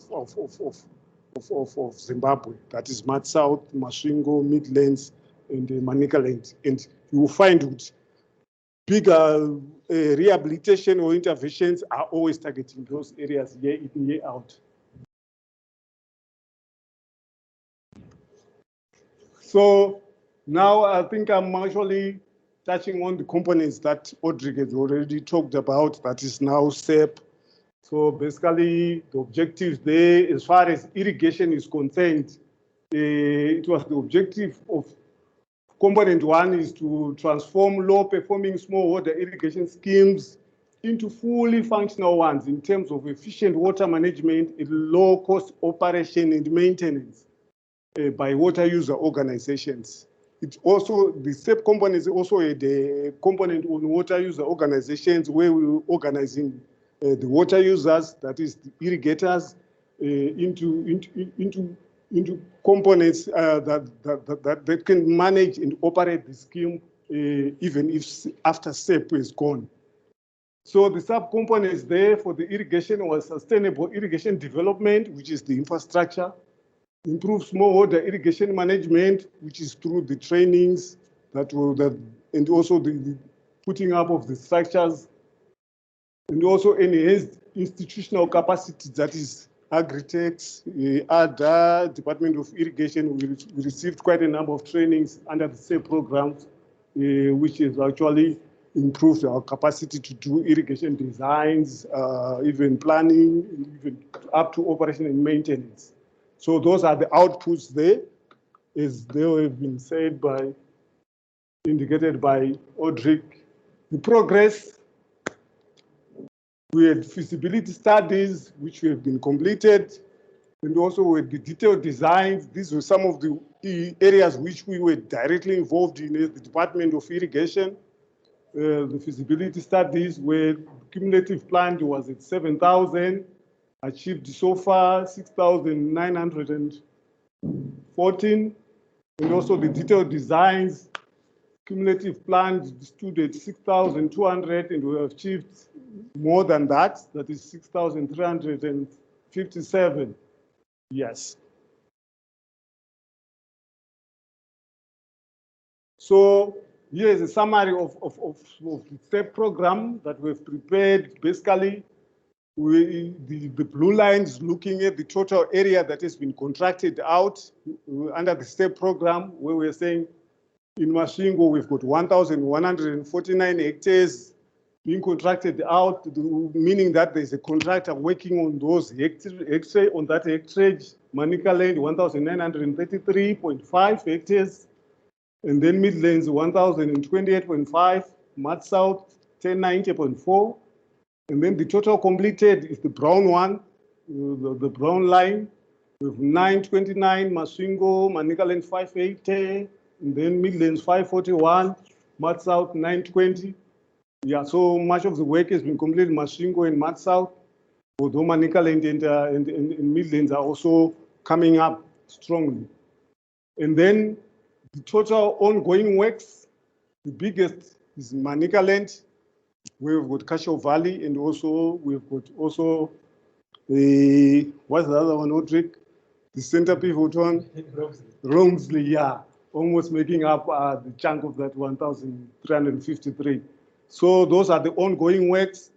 Zimbabwe. That is Mat South, Masvingo, Midlands, and Manicaland. And you will find bigger rehabilitation or interventions are always targeting those areas year in, year out. So now I think I'm actually touching on the components that Audrey has already talked about, that is now SEP. So basically the objectives there, as far as irrigation is concerned, it was the objective of component one is to transform low-performing smallholder irrigation schemes into fully functional ones in terms of efficient water management and low-cost operation and maintenance by water user organizations. It's also, the SEP component is also a component on water user organizations where we're organizing the water users, that is the irrigators, into components that can manage and operate the scheme even if after SEP is gone. So the sub-components there for the irrigation was sustainable irrigation development, which is the infrastructure, improve smallholder irrigation management, which is through the trainings and also the putting up of the structures, and also enhanced institutional capacity, that is Agritech, ADA, Department of Irrigation. We received quite a number of trainings under the same programs, which has actually improved our capacity to do irrigation designs, even planning, even up to operation and maintenance. So those are the outputs there, as they have been said indicated by Audrey. The progress, we had feasibility studies which have been completed, and also with the detailed designs. These were some of the areas which we were directly involved in as the Department of Irrigation. The feasibility studies where cumulative plan was at 7,000, achieved so far 6,914, and also the detailed designs, cumulative plan stood at 6,200, and we have achieved more than that, that is 6,357. Yes. So here is a summary of the STEP program that we've prepared. Basically, the blue line is looking at the total area that has been contracted out under the STEP program, where we're saying in Masvingo we've got 1,149 hectares being contracted out, meaning that there's a contractor working on those on that hectarage. Manicaland 1,933.5 hectares, and then Midlands 1,028.5, Mat South 1,090.4, and then the total completed is the brown one, the brown line, with 929, Masvingo, Manicaland 580, and then Midlands 541, Mat South 920. Yeah, so much of the work has been completed in Masvingo and Mat South, although Manicaland and Midlands are also coming up strongly. And then the total ongoing works, the biggest is Manicaland, We've got Cashew Valley, and also we've got also the, what's the other one, Audric? The center pivot one? Romsley, yeah, almost making up the chunk of that 1,353. So those are the ongoing works.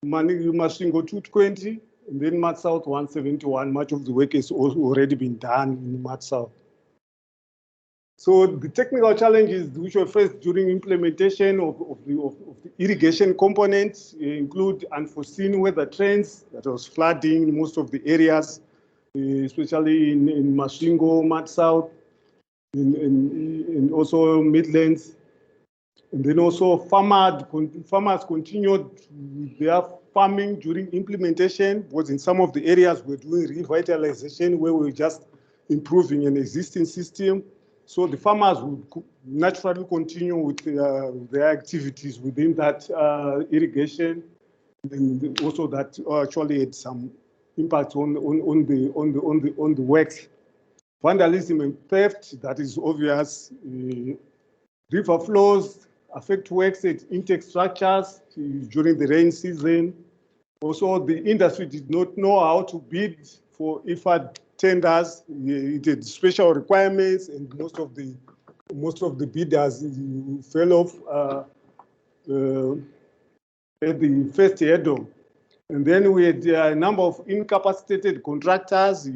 Masvingo 220, and then Mat South 171. Much of the work has also already been done in Mat South. So the technical challenges which were faced during implementation of the irrigation components include unforeseen weather trends, that was flooding in most of the areas, especially in Masvingo, Mat South, and also Midlands. And then also farmers continued with their farming during implementation, because in some of the areas we're doing revitalization where we're just improving an existing system. So the farmers would naturally continue with their activities within that irrigation, and also that actually had some impact on the works. Vandalism and theft, that is obvious. River flows affect works at intake structures during the rain season. Also, the industry did not know how to bid for IFAD tenders. It had special requirements, and most of the bidders fell off at the first hurdle. And then we had a number of incapacitated contractors.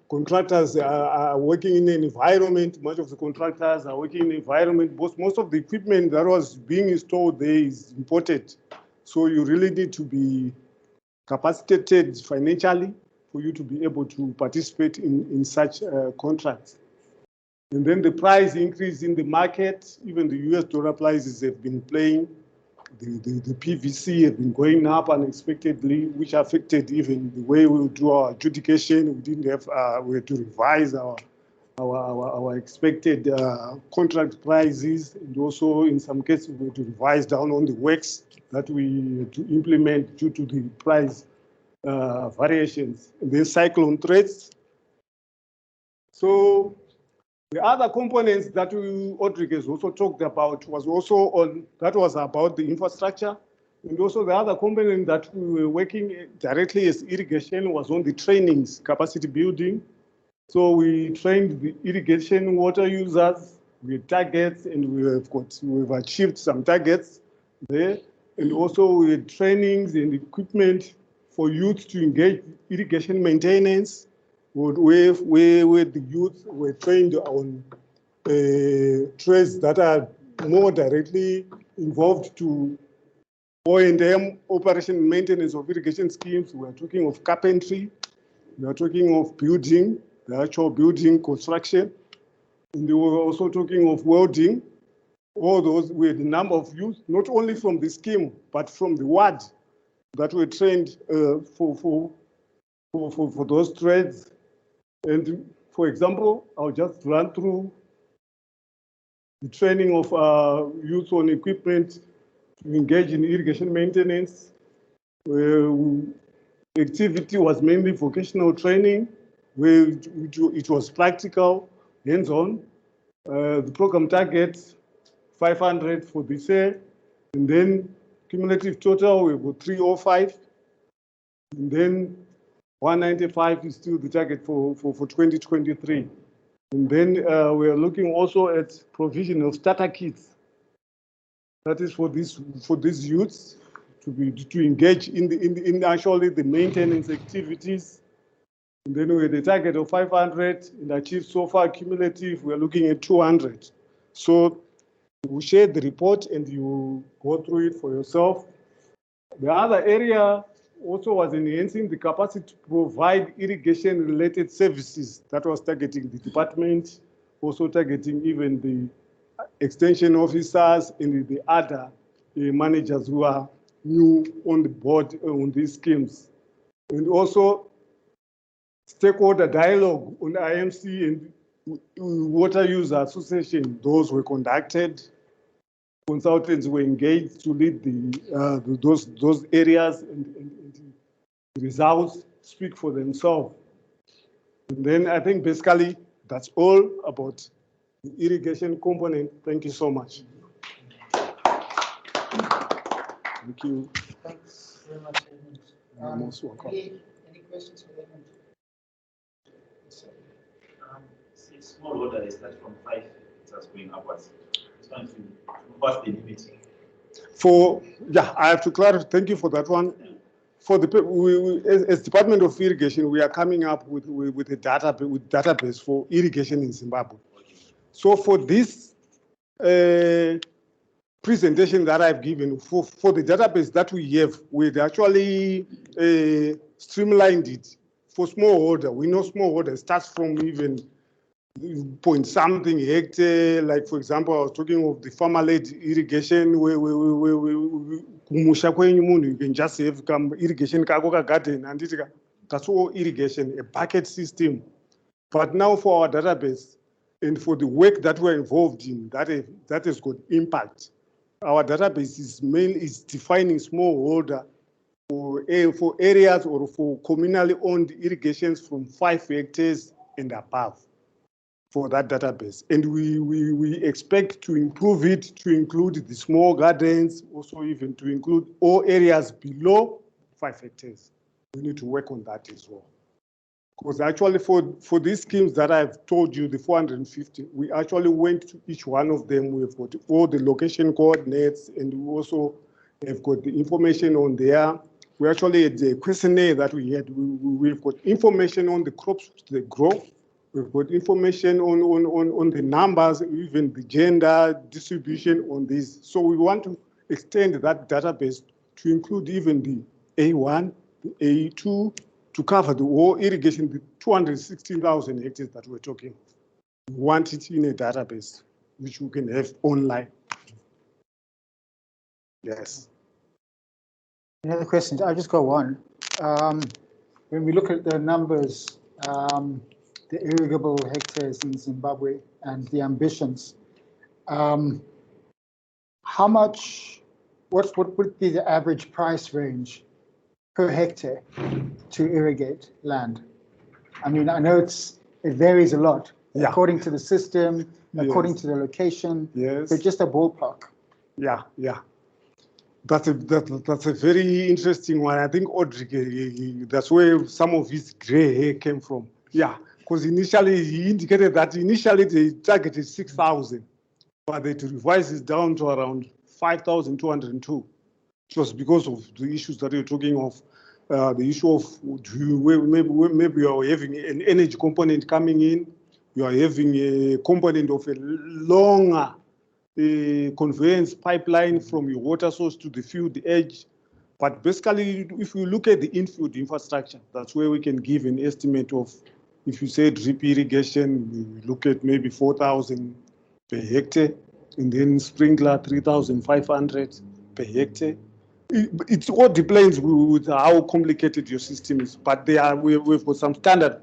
Contractors are working in an environment, much of the contractors are working in an environment, most of the equipment that was being installed there is imported. So you really need to be capacitated financially for you to be able to participate in such contracts. And then the price increase in the market, even the US dollar prices have been playing. The PVC have been going up unexpectedly, which affected even the way we do our adjudication. We didn't have, we had to revise our expected contract prices, and also in some cases we had to revise down on the works that we had to implement due to the price variations. And then cyclone threats. So the other components that Audrey has also talked about was also that was about the infrastructure. And also the other component that we were working directly as irrigation was on the trainings, capacity building. So we trained the irrigation water users with targets, and we've achieved some targets there. And also we had trainings and equipment for youth to engage irrigation maintenance, where the youth were trained on trades that are more directly involved to O&M, operation and maintenance of irrigation schemes. We are talking of carpentry, we are talking of building, the actual building construction, and we were also talking of welding. All those with a number of youth, not only from the scheme, but from the ward that were trained for those trades. And for example, I'll just run through the training of youth on equipment to engage in irrigation maintenance. Activity was mainly vocational training, where it was practical, hands-on. The program targets 500 for this year, and then cumulative total we've got 305, and then 195 is still the target for 2023. And then we are looking also at provision of starter kits. That is for these youths to engage in actually the maintenance activities. And then we had a target of 500 and achieved so far cumulative, we're looking at 200. So we share the report and you go through it for yourself. The other area also was enhancing the capacity to provide irrigation-related services. That was targeting the department, also targeting even the extension officers and the other managers who are new on the board on these schemes. And also stakeholder dialogue on IMC and Water User Association, those were conducted. Consultants were engaged to lead those areas, and the results speak for themselves. And then I think basically that's all about the irrigation component. Thank you so much. Thank you. Thanks very much, Edmund. You're most welcome. Any questions for Edmund? Yes, sir. Smallholder is start from 5 hectares going upwards. Just want to what's the limit? I have to clarify. Thank you for that one. For the as Department of Irrigation, we are coming up with a database for irrigation in Zimbabwe. So for this presentation that I've given, for the database that we have, we've actually streamlined it. For smallholder, we know smallholder starts from even point something hectare, like for example, I was talking of the farmer-led irrigation, where you can just have irrigation garden, and that's all irrigation, a bucket system. But now for our database and for the work that we're involved in, that has got impact. Our database is defining smallholder for areas or for communally owned irrigations from 5 hectares and above for that database. And we expect to improve it to include the small gardens, also even to include all areas below 5 hectares. We need to work on that as well. Because actually for these schemes that I've told you, the 450, we actually went to each one of them. We've got all the location coordinates, and we also have got the information on there. We actually had the questionnaire that we had. We've got information on the crops they grow. We've got information on the numbers, even the gender distribution on this. So we want to extend that database to include even the A1, the A2, to cover the whole irrigation, the 216,000 hectares that we're talking of. We want it in a database, which we can have online. Yes. Any other questions? I've just got one. When we look at the numbers, the irrigable hectares in Zimbabwe and the ambitions, how much, what would be the average price range per hectare to irrigate land? I mean, I know it varies a lot according to the system, according to the location, but just a ballpark. Yeah. That's a very interesting one. I think Audrey, that's where some of his gray hair came from. Yeah, because initially he indicated that initially they targeted 6,000, but they revised it down to around 5,202. It was because of the issues that you're talking of, the issue of maybe you are having an energy component coming in, you are having a component of a longer conveyance pipeline from your water source to the field edge. But basically, if you look at the infield infrastructure, that's where we can give an estimate of, if you say drip irrigation, we look at maybe 4,000 per hectare, and then sprinkler 3,500 per hectare. It all depends with how complicated your system is, but we've got some standard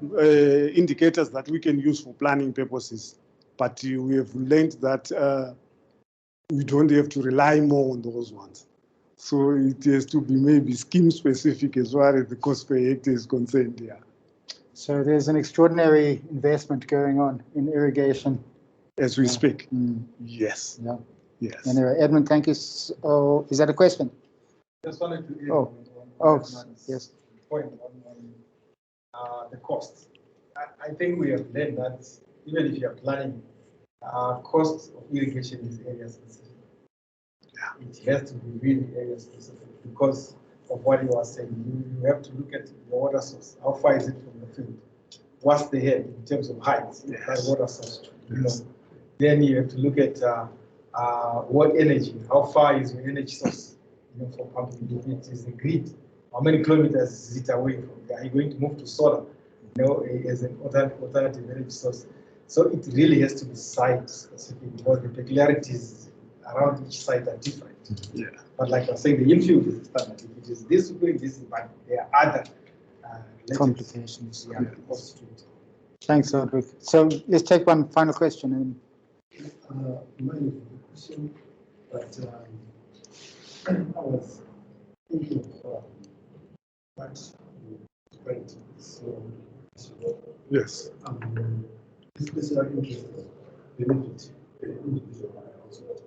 indicators that we can use for planning purposes. But we have learned that we don't have to rely more on those ones. So it has to be maybe scheme specific as far as the cost per hectare is concerned. Yeah. So there's an extraordinary investment going on in irrigation as we speak. Yes. Yeah. Yes. Anyway, Edmund, thank you. Oh, is that a question? Just wanted to yes. Point on the cost. I think we have learned that even if you are planning, cost of irrigation is area specific. Yeah. It has to be really area specific because of what you are saying. You have to look at the water source. How far is it from the field? What's the head in terms of height? That water source. Yes. Then you have to look at what energy. How far is your energy source? For pumping, it is the grid. How many kilometers is it away from? Are you going to move to solar? As an alternative energy source. So it really has to be site specific because the peculiarities around each site are different. Yeah. But like I was saying, the infield is standard. If it is this way, this is, but there are other complications. Yeah. Thanks, Roderick. So let's take one final question. Mine is a question, but I was thinking of what point. So yes. Special interest benefit individual household.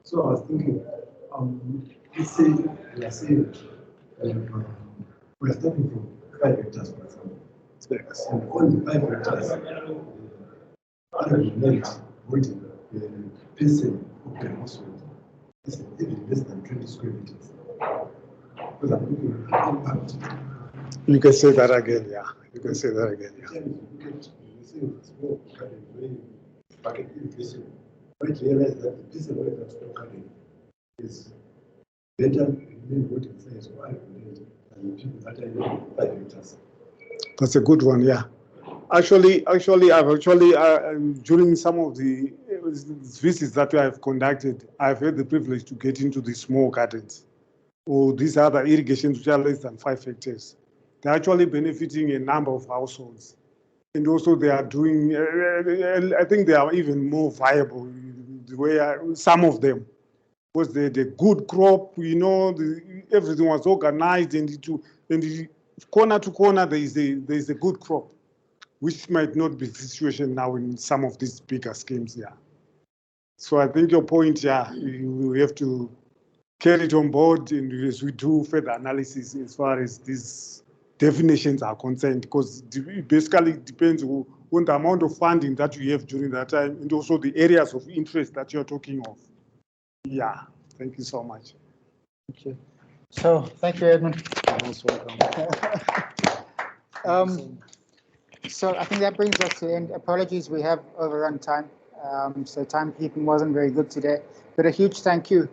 So I was thinking, let's say we are saying we are starting from 5 hectares, for example. Yes. And on the 5 hectares, unregulated voting person who can household is even less than 20 square meters. Because I'm looking at impact. You can say that again, yeah. You can say that again, yeah. Small garden, very bucket irrigation, might realize that the person who has a small garden is better in voting size or unregulated than the people that are in 5 hectares. That's a good one, yeah. Actually, I've during some of the visits that I've conducted, I've had the privilege to get into the small gardens or these other irrigations which are less than 5 hectares. They're actually benefiting a number of households. And also they are doing, I think they are even more viable the way some of them, because the good crop, you know, everything was organized and corner to corner there is a good crop, which might not be the situation now in some of these bigger schemes here. So I think your point, yeah, we have to carry it on board, and as we do further analysis as far as these definitions are concerned, because it basically depends on the amount of funding that you have during that time and also the areas of interest that you're talking of. Yeah, thank you so much. Thank you. So, thank you, Edmund. You're most welcome. So I think that brings us to the end. Apologies, we have overrun time. So timekeeping wasn't very good today. But a huge thank you